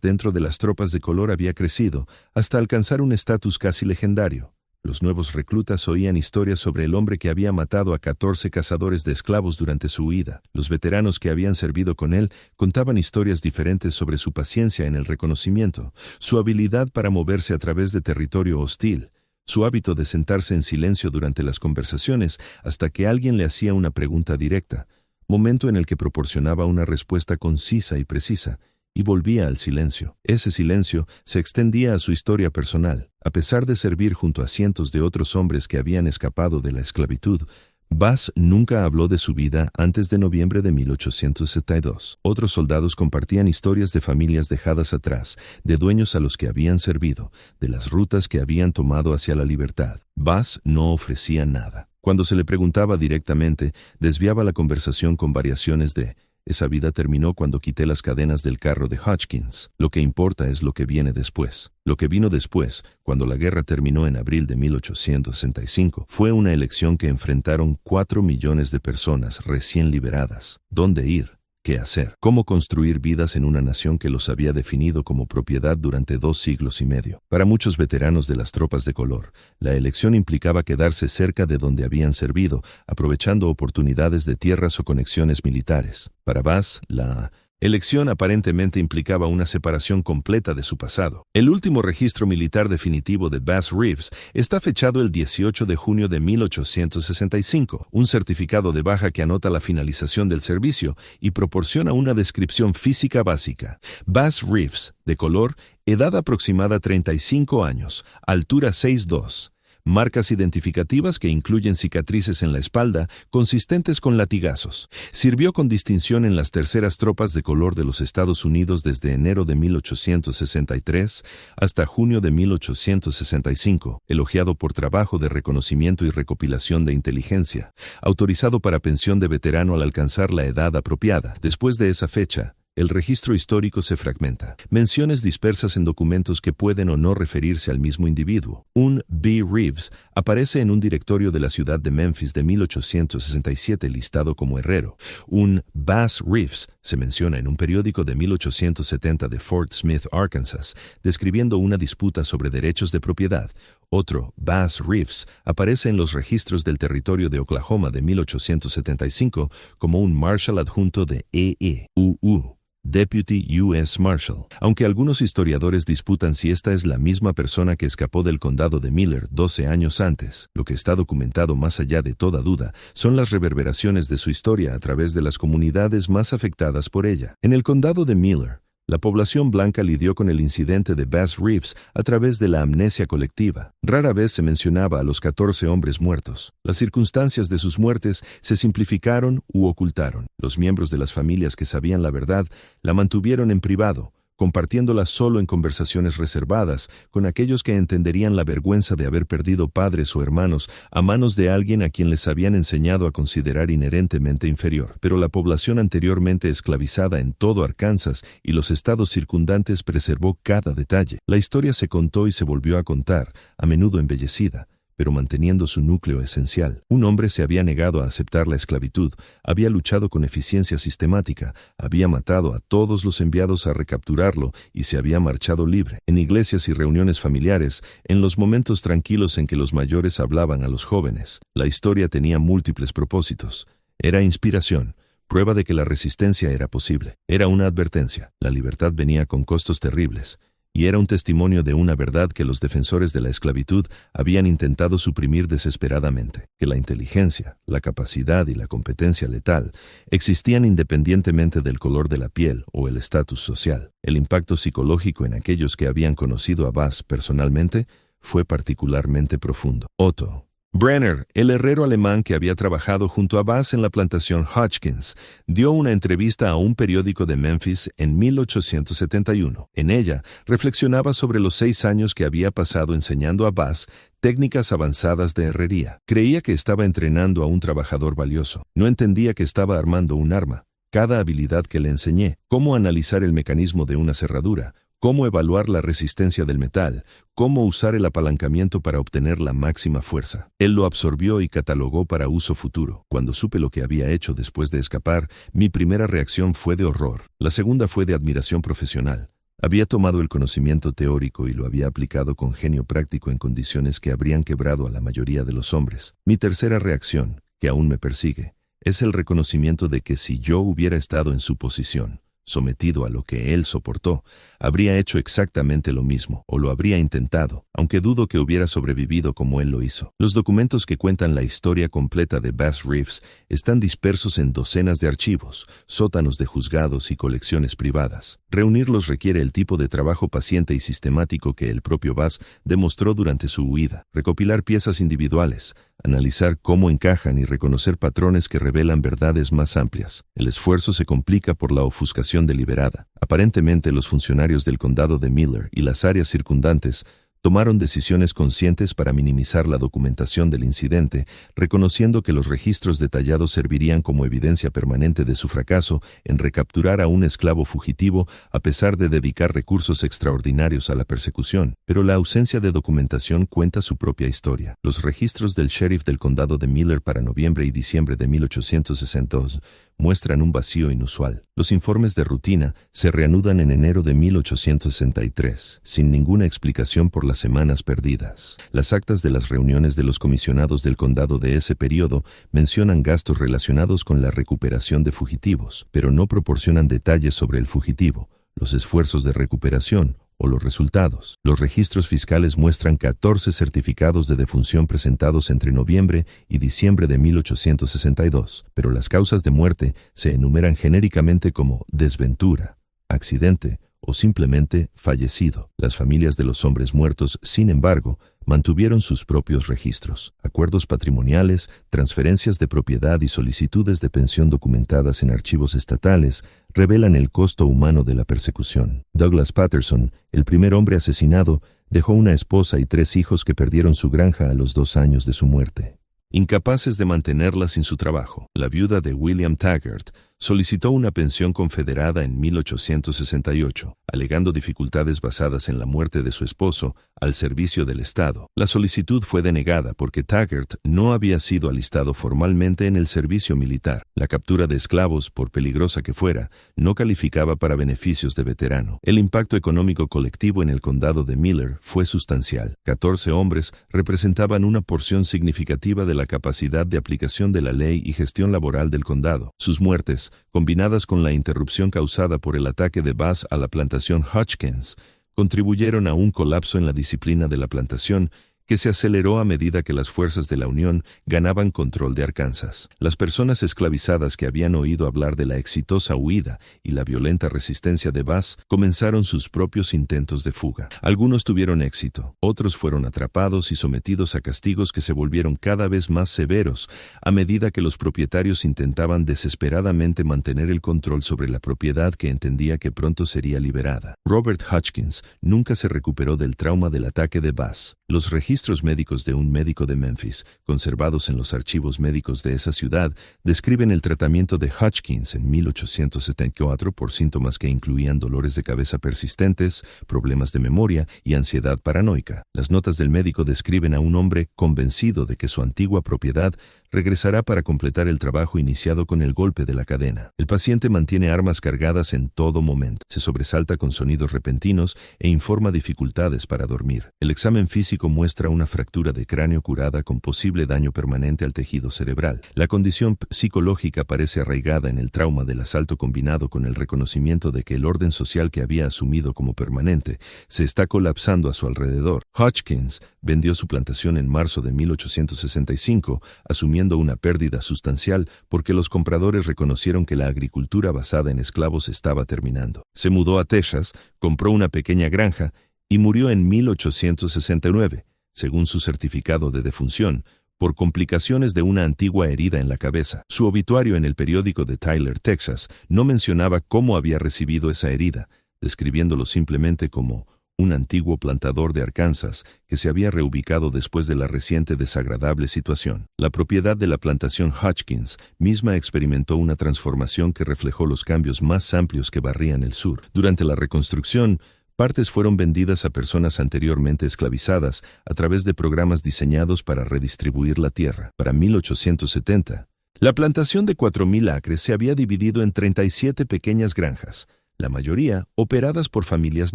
dentro de las tropas de color había crecido hasta alcanzar un estatus casi legendario. Los nuevos reclutas oían historias sobre el hombre que había matado a 14 cazadores de esclavos durante su huida. Los veteranos que habían servido con él contaban historias diferentes sobre su paciencia en el reconocimiento, su habilidad para moverse a través de territorio hostil, su hábito de sentarse en silencio durante las conversaciones hasta que alguien le hacía una pregunta directa, momento en el que proporcionaba una respuesta concisa y precisa, y volvía al silencio. Ese silencio se extendía a su historia personal. A pesar de servir junto a cientos de otros hombres que habían escapado de la esclavitud, Bass nunca habló de su vida antes de noviembre de 1872. Otros soldados compartían historias de familias dejadas atrás, de dueños a los que habían servido, de las rutas que habían tomado hacia la libertad. Bass no ofrecía nada. Cuando se le preguntaba directamente, desviaba la conversación con variaciones de: «Esa vida terminó cuando quité las cadenas del carro de Hodgkins. Lo que importa es lo que viene después». Lo que vino después, cuando la guerra terminó en abril de 1865, fue una elección que enfrentaron 4 millones de personas recién liberadas. ¿Dónde ir? ¿Qué hacer? ¿Cómo construir vidas en una nación que los había definido como propiedad durante 2 siglos y medio? Para muchos veteranos de las tropas de color, la elección implicaba quedarse cerca de donde habían servido, aprovechando oportunidades de tierras o conexiones militares. Para Bass, la Elección aparentemente implicaba una separación completa de su pasado. El último registro militar definitivo de Bass Reeves está fechado el 18 de junio de 1865, un certificado de baja que anota la finalización del servicio y proporciona una descripción física básica. Bass Reeves, de color, edad aproximada 35 años, altura 6'2". Marcas identificativas que incluyen cicatrices en la espalda consistentes con latigazos. Sirvió con distinción en las terceras tropas de color de los Estados Unidos desde enero de 1863 hasta junio de 1865, elogiado por trabajo de reconocimiento y recopilación de inteligencia, autorizado para pensión de veterano al alcanzar la edad apropiada. Después de esa fecha, el registro histórico se fragmenta. Menciones dispersas en documentos que pueden o no referirse al mismo individuo. Un B. Reeves aparece en un directorio de la ciudad de Memphis de 1867 listado como herrero. Un Bass Reeves se menciona en un periódico de 1870 de Fort Smith, Arkansas, describiendo una disputa sobre derechos de propiedad. Otro, Bass Reeves, aparece en los registros del territorio de Oklahoma de 1875 como un Marshal adjunto de E.E.U.U. Deputy U.S. Marshal. Aunque algunos historiadores disputan si esta es la misma persona que escapó del condado de Miller 12 años antes, lo que está documentado más allá de toda duda son las reverberaciones de su historia a través de las comunidades más afectadas por ella. En el condado de Miller, la población blanca lidió con el incidente de Bass Reeves a través de la amnesia colectiva. Rara vez se mencionaba a los 14 hombres muertos. Las circunstancias de sus muertes se simplificaron u ocultaron. Los miembros de las familias que sabían la verdad la mantuvieron en privado, compartiéndola solo en conversaciones reservadas con aquellos que entenderían la vergüenza de haber perdido padres o hermanos a manos de alguien a quien les habían enseñado a considerar inherentemente inferior. Pero la población anteriormente esclavizada en todo Arkansas y los estados circundantes preservó cada detalle. La historia se contó y se volvió a contar, a menudo embellecida, pero manteniendo su núcleo esencial. Un hombre se había negado a aceptar la esclavitud, había luchado con eficiencia sistemática, había matado a todos los enviados a recapturarlo y se había marchado libre. En iglesias y reuniones familiares, en los momentos tranquilos en que los mayores hablaban a los jóvenes, la historia tenía múltiples propósitos. Era inspiración, prueba de que la resistencia era posible. Era una advertencia. La libertad venía con costos terribles. Y era un testimonio de una verdad que los defensores de la esclavitud habían intentado suprimir desesperadamente, que la inteligencia, la capacidad y la competencia letal existían independientemente del color de la piel o el estatus social. El impacto psicológico en aquellos que habían conocido a Bass personalmente fue particularmente profundo. Otto Brenner, el herrero alemán que había trabajado junto a Bass en la plantación Hodgkins, dio una entrevista a un periódico de Memphis en 1871. En ella, reflexionaba sobre los 6 años que había pasado enseñando a Bass técnicas avanzadas de herrería. Creía que estaba entrenando a un trabajador valioso. No entendía que estaba armando un arma. Cada habilidad que le enseñé, cómo analizar el mecanismo de una cerradura, cómo evaluar la resistencia del metal, cómo usar el apalancamiento para obtener la máxima fuerza. Él lo absorbió y catalogó para uso futuro. Cuando supe lo que había hecho después de escapar, mi primera reacción fue de horror. La segunda fue de admiración profesional. Había tomado el conocimiento teórico y lo había aplicado con genio práctico en condiciones que habrían quebrado a la mayoría de los hombres. Mi tercera reacción, que aún me persigue, es el reconocimiento de que si yo hubiera estado en su posición, sometido a lo que él soportó, habría hecho exactamente lo mismo, o lo habría intentado, aunque dudo que hubiera sobrevivido como él lo hizo. Los documentos que cuentan la historia completa de Bass Reeves están dispersos en docenas de archivos, sótanos de juzgados y colecciones privadas. Reunirlos requiere el tipo de trabajo paciente y sistemático que el propio Bass demostró durante su huida. Recopilar piezas individuales, analizar cómo encajan y reconocer patrones que revelan verdades más amplias. El esfuerzo se complica por la ofuscación deliberada. Aparentemente, los funcionarios del condado de Miller y las áreas circundantes tomaron decisiones conscientes para minimizar la documentación del incidente, reconociendo que los registros detallados servirían como evidencia permanente de su fracaso en recapturar a un esclavo fugitivo a pesar de dedicar recursos extraordinarios a la persecución. Pero la ausencia de documentación cuenta su propia historia. Los registros del sheriff del condado de Miller para noviembre y diciembre de 1862 muestran un vacío inusual. Los informes de rutina se reanudan en enero de 1863, sin ninguna explicación por las semanas perdidas. Las actas de las reuniones de los comisionados del condado de ese periodo mencionan gastos relacionados con la recuperación de fugitivos, pero no proporcionan detalles sobre el fugitivo, los esfuerzos de recuperación o los resultados. Los registros fiscales muestran 14 certificados de defunción presentados entre noviembre y diciembre de 1862, pero las causas de muerte se enumeran genéricamente como desventura, accidente o simplemente fallecido. Las familias de los hombres muertos, sin embargo, mantuvieron sus propios registros. Acuerdos patrimoniales, transferencias de propiedad y solicitudes de pensión documentadas en archivos estatales revelan el costo humano de la persecución. Douglas Patterson, el primer hombre asesinado, dejó una esposa y 3 hijos que perdieron su granja a los 2 años de su muerte. Incapaces de mantenerla sin su trabajo, la viuda de William Taggart solicitó una pensión confederada en 1868, alegando dificultades basadas en la muerte de su esposo al servicio del Estado. La solicitud fue denegada porque Taggart no había sido alistado formalmente en el servicio militar. La captura de esclavos, por peligrosa que fuera, no calificaba para beneficios de veterano. El impacto económico colectivo en el condado de Miller fue sustancial. 14 hombres representaban una porción significativa de la capacidad de aplicación de la ley y gestión laboral del condado. Sus muertes, combinadas con la interrupción causada por el ataque de Bass a la plantación Hotchkiss, contribuyeron a un colapso en la disciplina de la plantación que se aceleró a medida que las fuerzas de la Unión ganaban control de Arkansas. Las personas esclavizadas que habían oído hablar de la exitosa huida y la violenta resistencia de Bass comenzaron sus propios intentos de fuga. Algunos tuvieron éxito, otros fueron atrapados y sometidos a castigos que se volvieron cada vez más severos a medida que los propietarios intentaban desesperadamente mantener el control sobre la propiedad que entendía que pronto sería liberada. Robert Hotchkiss nunca se recuperó del trauma del ataque de Bass. Los registros médicos de un médico de Memphis, conservados en los archivos médicos de esa ciudad, describen el tratamiento de Hotchkiss en 1874 por síntomas que incluían dolores de cabeza persistentes, problemas de memoria y ansiedad paranoica. Las notas del médico describen a un hombre convencido de que su antigua propiedad regresará para completar el trabajo iniciado con el golpe de la cadena. El paciente mantiene armas cargadas en todo momento, se sobresalta con sonidos repentinos e informa dificultades para dormir. El examen físico muestra una fractura de cráneo curada con posible daño permanente al tejido cerebral. La condición psicológica parece arraigada en el trauma del asalto combinado con el reconocimiento de que el orden social que había asumido como permanente se está colapsando a su alrededor. Hotchkiss vendió su plantación en marzo de 1865, asumiendo una pérdida sustancial porque los compradores reconocieron que la agricultura basada en esclavos estaba terminando. Se mudó a Texas, compró una pequeña granja y murió en 1869, según su certificado de defunción, por complicaciones de una antigua herida en la cabeza. Su obituario en el periódico de Tyler, Texas, no mencionaba cómo había recibido esa herida, describiéndolo simplemente como un antiguo plantador de Arkansas que se había reubicado después de la reciente desagradable situación. La propiedad de la plantación Hotchkiss misma experimentó una transformación que reflejó los cambios más amplios que barrían el sur. Durante la reconstrucción, partes fueron vendidas a personas anteriormente esclavizadas a través de programas diseñados para redistribuir la tierra. Para 1870, la plantación de 4,000 acres se había dividido en 37 pequeñas granjas, la mayoría operadas por familias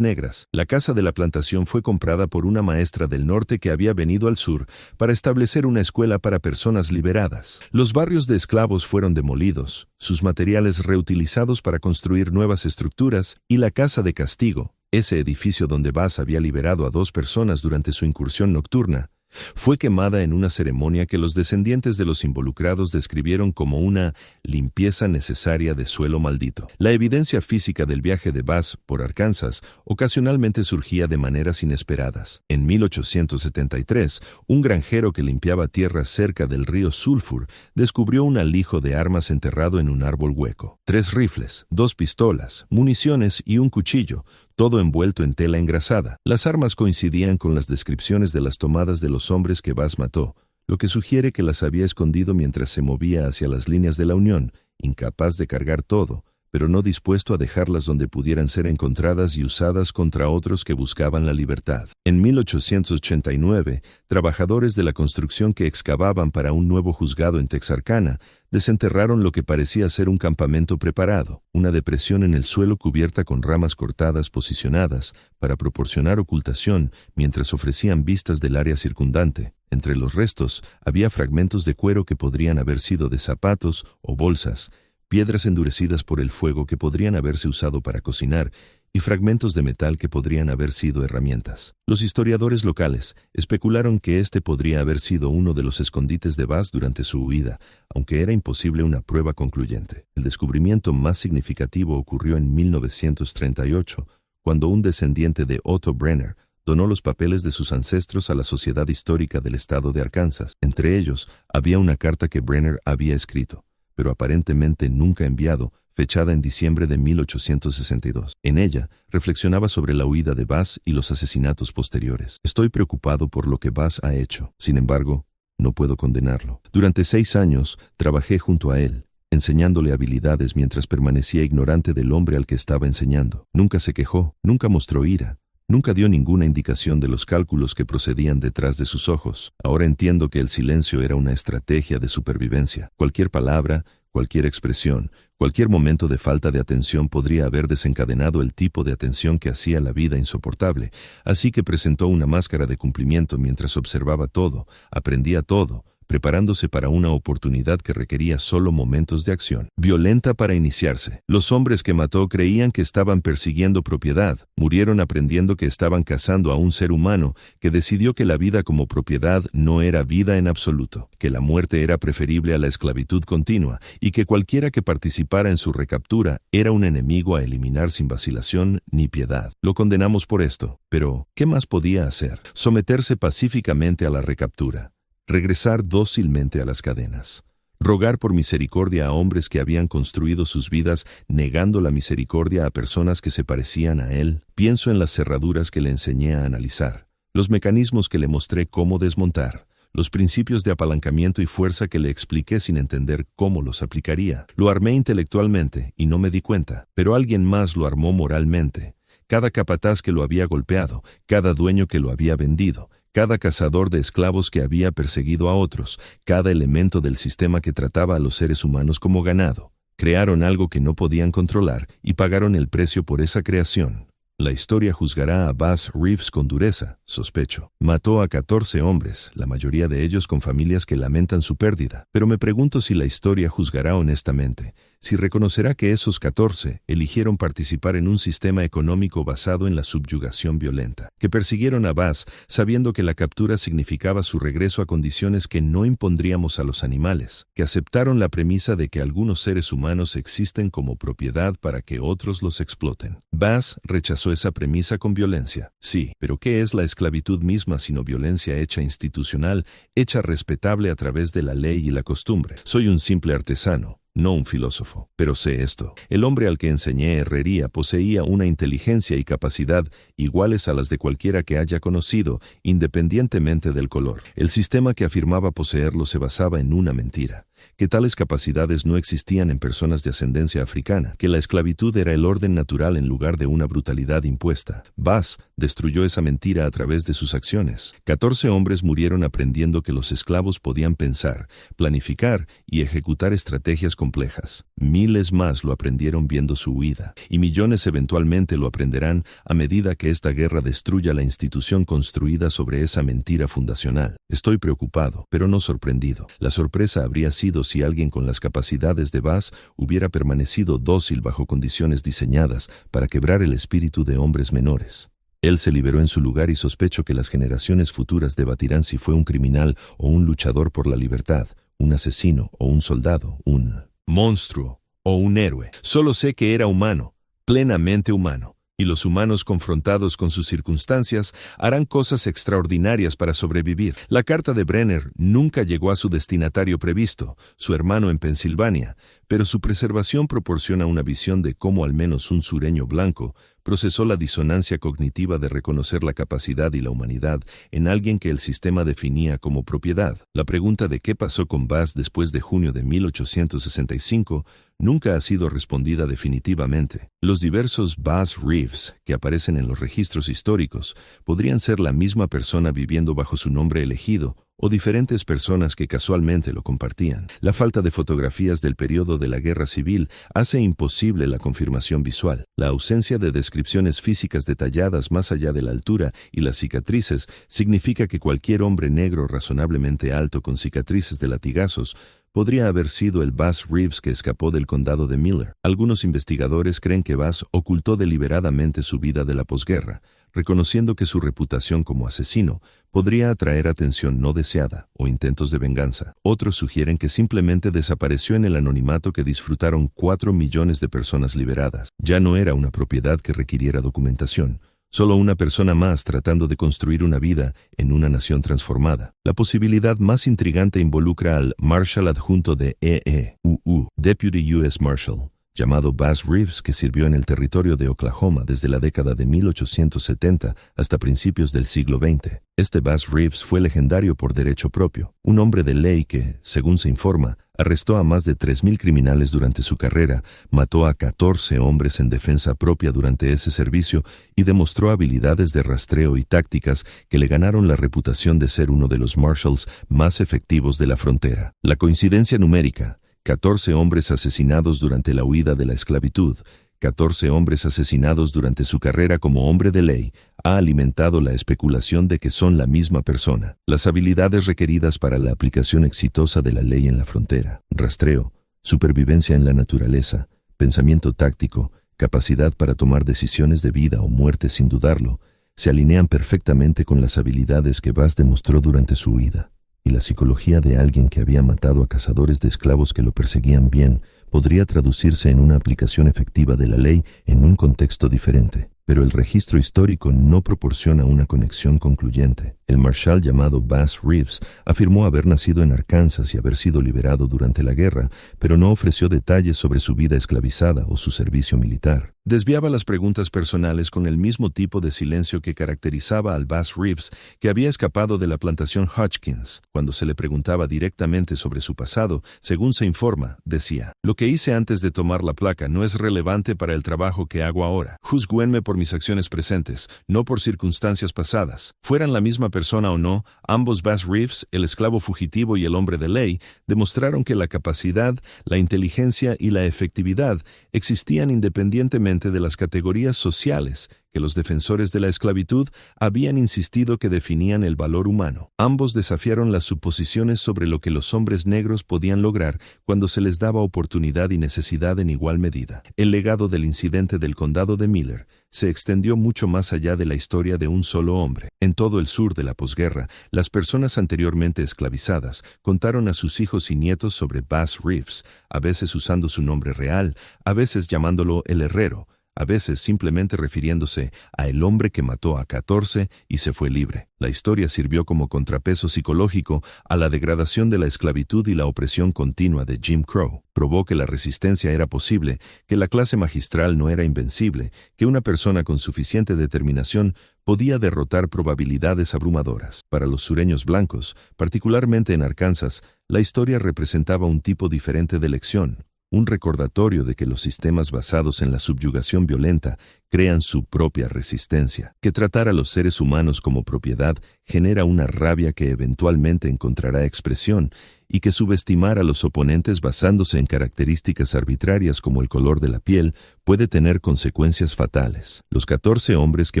negras. La casa de la plantación fue comprada por una maestra del norte que había venido al sur para establecer una escuela para personas liberadas. Los barrios de esclavos fueron demolidos, sus materiales reutilizados para construir nuevas estructuras, y la casa de castigo, ese edificio donde Bass había liberado a 2 personas durante su incursión nocturna, fue quemada en una ceremonia que los descendientes de los involucrados describieron como una limpieza necesaria de suelo maldito. La evidencia física del viaje de Bass por Arkansas ocasionalmente surgía de maneras inesperadas. En 1873, un granjero que limpiaba tierra cerca del río Sulphur descubrió un alijo de armas enterrado en un árbol hueco. 3 rifles, 2 pistolas, municiones y un cuchillo, todo envuelto en tela engrasada. Las armas coincidían con las descripciones de las tomadas de los hombres que Bass mató, lo que sugiere que las había escondido mientras se movía hacia las líneas de la Unión, incapaz de cargar todo, pero no dispuesto a dejarlas donde pudieran ser encontradas y usadas contra otros que buscaban la libertad. En 1889, trabajadores de la construcción que excavaban para un nuevo juzgado en Texarkana desenterraron lo que parecía ser un campamento preparado, una depresión en el suelo cubierta con ramas cortadas posicionadas para proporcionar ocultación mientras ofrecían vistas del área circundante. Entre los restos había fragmentos de cuero que podrían haber sido de zapatos o bolsas, piedras endurecidas por el fuego que podrían haberse usado para cocinar y fragmentos de metal que podrían haber sido herramientas. Los historiadores locales especularon que este podría haber sido uno de los escondites de Bass durante su huida, aunque era imposible una prueba concluyente. El descubrimiento más significativo ocurrió en 1938, cuando un descendiente de Otto Brenner donó los papeles de sus ancestros a la Sociedad Histórica del Estado de Arkansas. Entre ellos, había una carta que Brenner había escrito, pero aparentemente nunca enviado, fechada en diciembre de 1862. En ella, reflexionaba sobre la huida de Bass y los asesinatos posteriores. Estoy preocupado por lo que Bass ha hecho. Sin embargo, no puedo condenarlo. Durante 6 años, trabajé junto a él, enseñándole habilidades mientras permanecía ignorante del hombre al que estaba enseñando. Nunca se quejó, nunca mostró ira. Nunca dio ninguna indicación de los cálculos que procedían detrás de sus ojos. Ahora entiendo que el silencio era una estrategia de supervivencia. Cualquier palabra, cualquier expresión, cualquier momento de falta de atención podría haber desencadenado el tipo de atención que hacía la vida insoportable. Así que presentó una máscara de cumplimiento mientras observaba todo, aprendía todo, preparándose para una oportunidad que requería solo momentos de acción. Violenta para iniciarse. Los hombres que mató creían que estaban persiguiendo propiedad. Murieron aprendiendo que estaban cazando a un ser humano que decidió que la vida como propiedad no era vida en absoluto, que la muerte era preferible a la esclavitud continua y que cualquiera que participara en su recaptura era un enemigo a eliminar sin vacilación ni piedad. Lo condenamos por esto, pero ¿qué más podía hacer? Someterse pacíficamente a la recaptura. Regresar dócilmente a las cadenas. Rogar por misericordia a hombres que habían construido sus vidas negando la misericordia a personas que se parecían a él. Pienso en las cerraduras que le enseñé a analizar, los mecanismos que le mostré cómo desmontar, los principios de apalancamiento y fuerza que le expliqué sin entender cómo los aplicaría. Lo armé intelectualmente y no me di cuenta, pero alguien más lo armó moralmente. Cada capataz que lo había golpeado, cada dueño que lo había vendido, cada cazador de esclavos que había perseguido a otros, cada elemento del sistema que trataba a los seres humanos como ganado. Crearon algo que no podían controlar y pagaron el precio por esa creación. La historia juzgará a Bass Reeves con dureza, sospecho. Mató a 14 hombres, la mayoría de ellos con familias que lamentan su pérdida. Pero me pregunto si la historia juzgará honestamente, si reconocerá que esos 14 eligieron participar en un sistema económico basado en la subyugación violenta, que persiguieron a Bass sabiendo que la captura significaba su regreso a condiciones que no impondríamos a los animales, que aceptaron la premisa de que algunos seres humanos existen como propiedad para que otros los exploten. Bass rechazó esa premisa con violencia. Sí, pero ¿qué es la esclavitud misma sino violencia hecha institucional, hecha respetable a través de la ley y la costumbre? Soy un simple artesano, no un filósofo, pero sé esto. El hombre al que enseñé herrería poseía una inteligencia y capacidad iguales a las de cualquiera que haya conocido, independientemente del color. El sistema que afirmaba poseerlo se basaba en una mentira, que tales capacidades no existían en personas de ascendencia africana, que la esclavitud era el orden natural en lugar de una brutalidad impuesta. Bass destruyó esa mentira a través de sus acciones. 14 hombres murieron aprendiendo que los esclavos podían pensar, planificar y ejecutar estrategias complejas. Miles más lo aprendieron viendo su huida, y millones eventualmente lo aprenderán a medida que esta guerra destruya la institución construida sobre esa mentira fundacional. Estoy preocupado, pero no sorprendido. La sorpresa habría sido si alguien con las capacidades de Bass hubiera permanecido dócil bajo condiciones diseñadas para quebrar el espíritu de hombres menores. Él se liberó en su lugar y sospecho que las generaciones futuras debatirán si fue un criminal o un luchador por la libertad, un asesino o un soldado, un monstruo o un héroe. Solo sé que era humano, plenamente humano. Y los humanos confrontados con sus circunstancias harán cosas extraordinarias para sobrevivir. La carta de Brenner nunca llegó a su destinatario previsto, su hermano en Pensilvania, pero su preservación proporciona una visión de cómo al menos un sureño blanco procesó la disonancia cognitiva de reconocer la capacidad y la humanidad en alguien que el sistema definía como propiedad. La pregunta de qué pasó con Bass después de junio de 1865 nunca ha sido respondida definitivamente. Los diversos Bass Reeves que aparecen en los registros históricos podrían ser la misma persona viviendo bajo su nombre elegido o diferentes personas que casualmente lo compartían. La falta de fotografías del periodo de la Guerra Civil hace imposible la confirmación visual. La ausencia de descripciones físicas detalladas más allá de la altura y las cicatrices significa que cualquier hombre negro razonablemente alto con cicatrices de latigazos podría haber sido el Bass Reeves que escapó del condado de Miller. Algunos investigadores creen que Bass ocultó deliberadamente su vida de la posguerra, reconociendo que su reputación como asesino podría atraer atención no deseada o intentos de venganza. Otros sugieren que simplemente desapareció en el anonimato que disfrutaron 4 millones de personas liberadas. Ya no era una propiedad que requiriera documentación, solo una persona más tratando de construir una vida en una nación transformada. La posibilidad más intrigante involucra al Marshal adjunto de EEUU, Deputy U.S. Marshal, llamado Bass Reeves, que sirvió en el territorio de Oklahoma desde la década de 1870 hasta principios del siglo XX. Este Bass Reeves fue legendario por derecho propio, un hombre de ley que, según se informa, arrestó a más de 3,000 criminales durante su carrera, mató a 14 hombres en defensa propia durante ese servicio y demostró habilidades de rastreo y tácticas que le ganaron la reputación de ser uno de los marshals más efectivos de la frontera. La coincidencia numérica: 14 hombres asesinados durante la huida de la esclavitud, 14 hombres asesinados durante su carrera como hombre de ley, ha alimentado la especulación de que son la misma persona. Las habilidades requeridas para la aplicación exitosa de la ley en la frontera: rastreo, supervivencia en la naturaleza, pensamiento táctico, capacidad para tomar decisiones de vida o muerte sin dudarlo, se alinean perfectamente con las habilidades que Bass demostró durante su huida. Y la psicología de alguien que había matado a cazadores de esclavos que lo perseguían bien podría traducirse en una aplicación efectiva de la ley en un contexto diferente. Pero el registro histórico no proporciona una conexión concluyente. El marshal llamado Bass Reeves afirmó haber nacido en Arkansas y haber sido liberado durante la guerra, pero no ofreció detalles sobre su vida esclavizada o su servicio militar. Desviaba las preguntas personales con el mismo tipo de silencio que caracterizaba al Bass Reeves que había escapado de la plantación Hotchkiss. Cuando se le preguntaba directamente sobre su pasado, según se informa, decía: «Lo que hice antes de tomar la placa no es relevante para el trabajo que hago ahora. Juzgúenme por mis acciones presentes, no por circunstancias pasadas. Fueran la misma persona o no, ambos Bass Reeves, el esclavo fugitivo y el hombre de ley, demostraron que la capacidad, la inteligencia y la efectividad existían independientemente de las categorías sociales que los defensores de la esclavitud habían insistido que definían el valor humano. Ambos desafiaron las suposiciones sobre lo que los hombres negros podían lograr cuando se les daba oportunidad y necesidad en igual medida. El legado del incidente del condado de Miller se extendió mucho más allá de la historia de un solo hombre. En todo el sur de la posguerra, las personas anteriormente esclavizadas contaron a sus hijos y nietos sobre Bass Reeves, a veces usando su nombre real, a veces llamándolo el herrero, a veces simplemente refiriéndose a el hombre que mató a 14 y se fue libre. La historia sirvió como contrapeso psicológico a la degradación de la esclavitud y la opresión continua de Jim Crow. Probó que la resistencia era posible, que la clase magistral no era invencible, que una persona con suficiente determinación podía derrotar probabilidades abrumadoras. Para los sureños blancos, particularmente en Arkansas, la historia representaba un tipo diferente de lección. Un recordatorio de que los sistemas basados en la subyugación violenta crean su propia resistencia, que tratar a los seres humanos como propiedad genera una rabia que eventualmente encontrará expresión, y que subestimar a los oponentes basándose en características arbitrarias como el color de la piel puede tener consecuencias fatales. Los 14 hombres que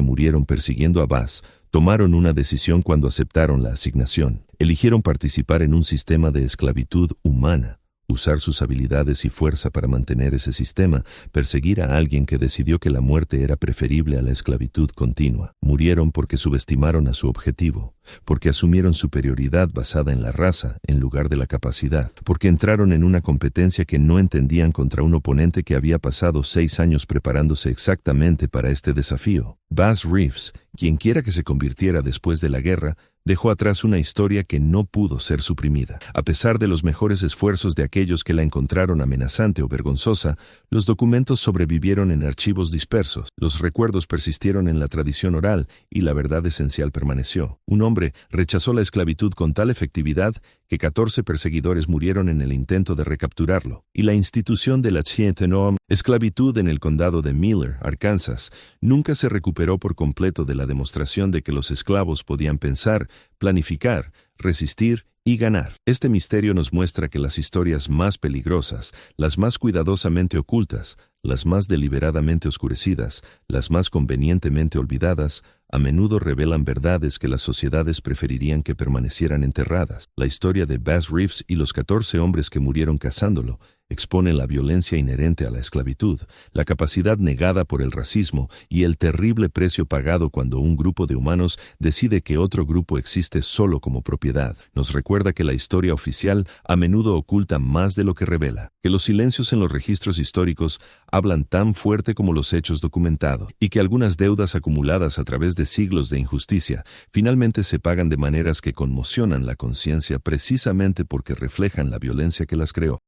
murieron persiguiendo a Bass tomaron una decisión cuando aceptaron la asignación. Eligieron participar en un sistema de esclavitud humana, usar sus habilidades y fuerza para mantener ese sistema, perseguir a alguien que decidió que la muerte era preferible a la esclavitud continua. Murieron porque subestimaron a su objetivo, porque asumieron superioridad basada en la raza en lugar de la capacidad, porque entraron en una competencia que no entendían contra un oponente que había pasado 6 años preparándose exactamente para este desafío. Bass Reeves, quien quiera que se convirtiera después de la guerra, dejó atrás una historia que no pudo ser suprimida. A pesar de los mejores esfuerzos de aquellos que la encontraron amenazante o vergonzosa, los documentos sobrevivieron en archivos dispersos, los recuerdos persistieron en la tradición oral y la verdad esencial permaneció. Un hombre rechazó la esclavitud con tal efectividad que 14 perseguidores murieron en el intento de recapturarlo, y la institución de la Chien Tenom, esclavitud en el condado de Miller, Arkansas, nunca se recuperó por completo de la demostración de que los esclavos podían pensar, planificar, resistir y ganar. Este misterio nos muestra que las historias más peligrosas, las más cuidadosamente ocultas, las más deliberadamente oscurecidas, las más convenientemente olvidadas, a menudo revelan verdades que las sociedades preferirían que permanecieran enterradas. La historia de Bass Reeves y los 14 hombres que murieron cazándolo expone la violencia inherente a la esclavitud, la capacidad negada por el racismo y el terrible precio pagado cuando un grupo de humanos decide que otro grupo existe solo como propiedad. Nos recuerda que la historia oficial a menudo oculta más de lo que revela, que los silencios en los registros históricos hablan tan fuerte como los hechos documentados, y que algunas deudas acumuladas a través de siglos de injusticia finalmente se pagan de maneras que conmocionan la conciencia precisamente porque reflejan la violencia que las creó.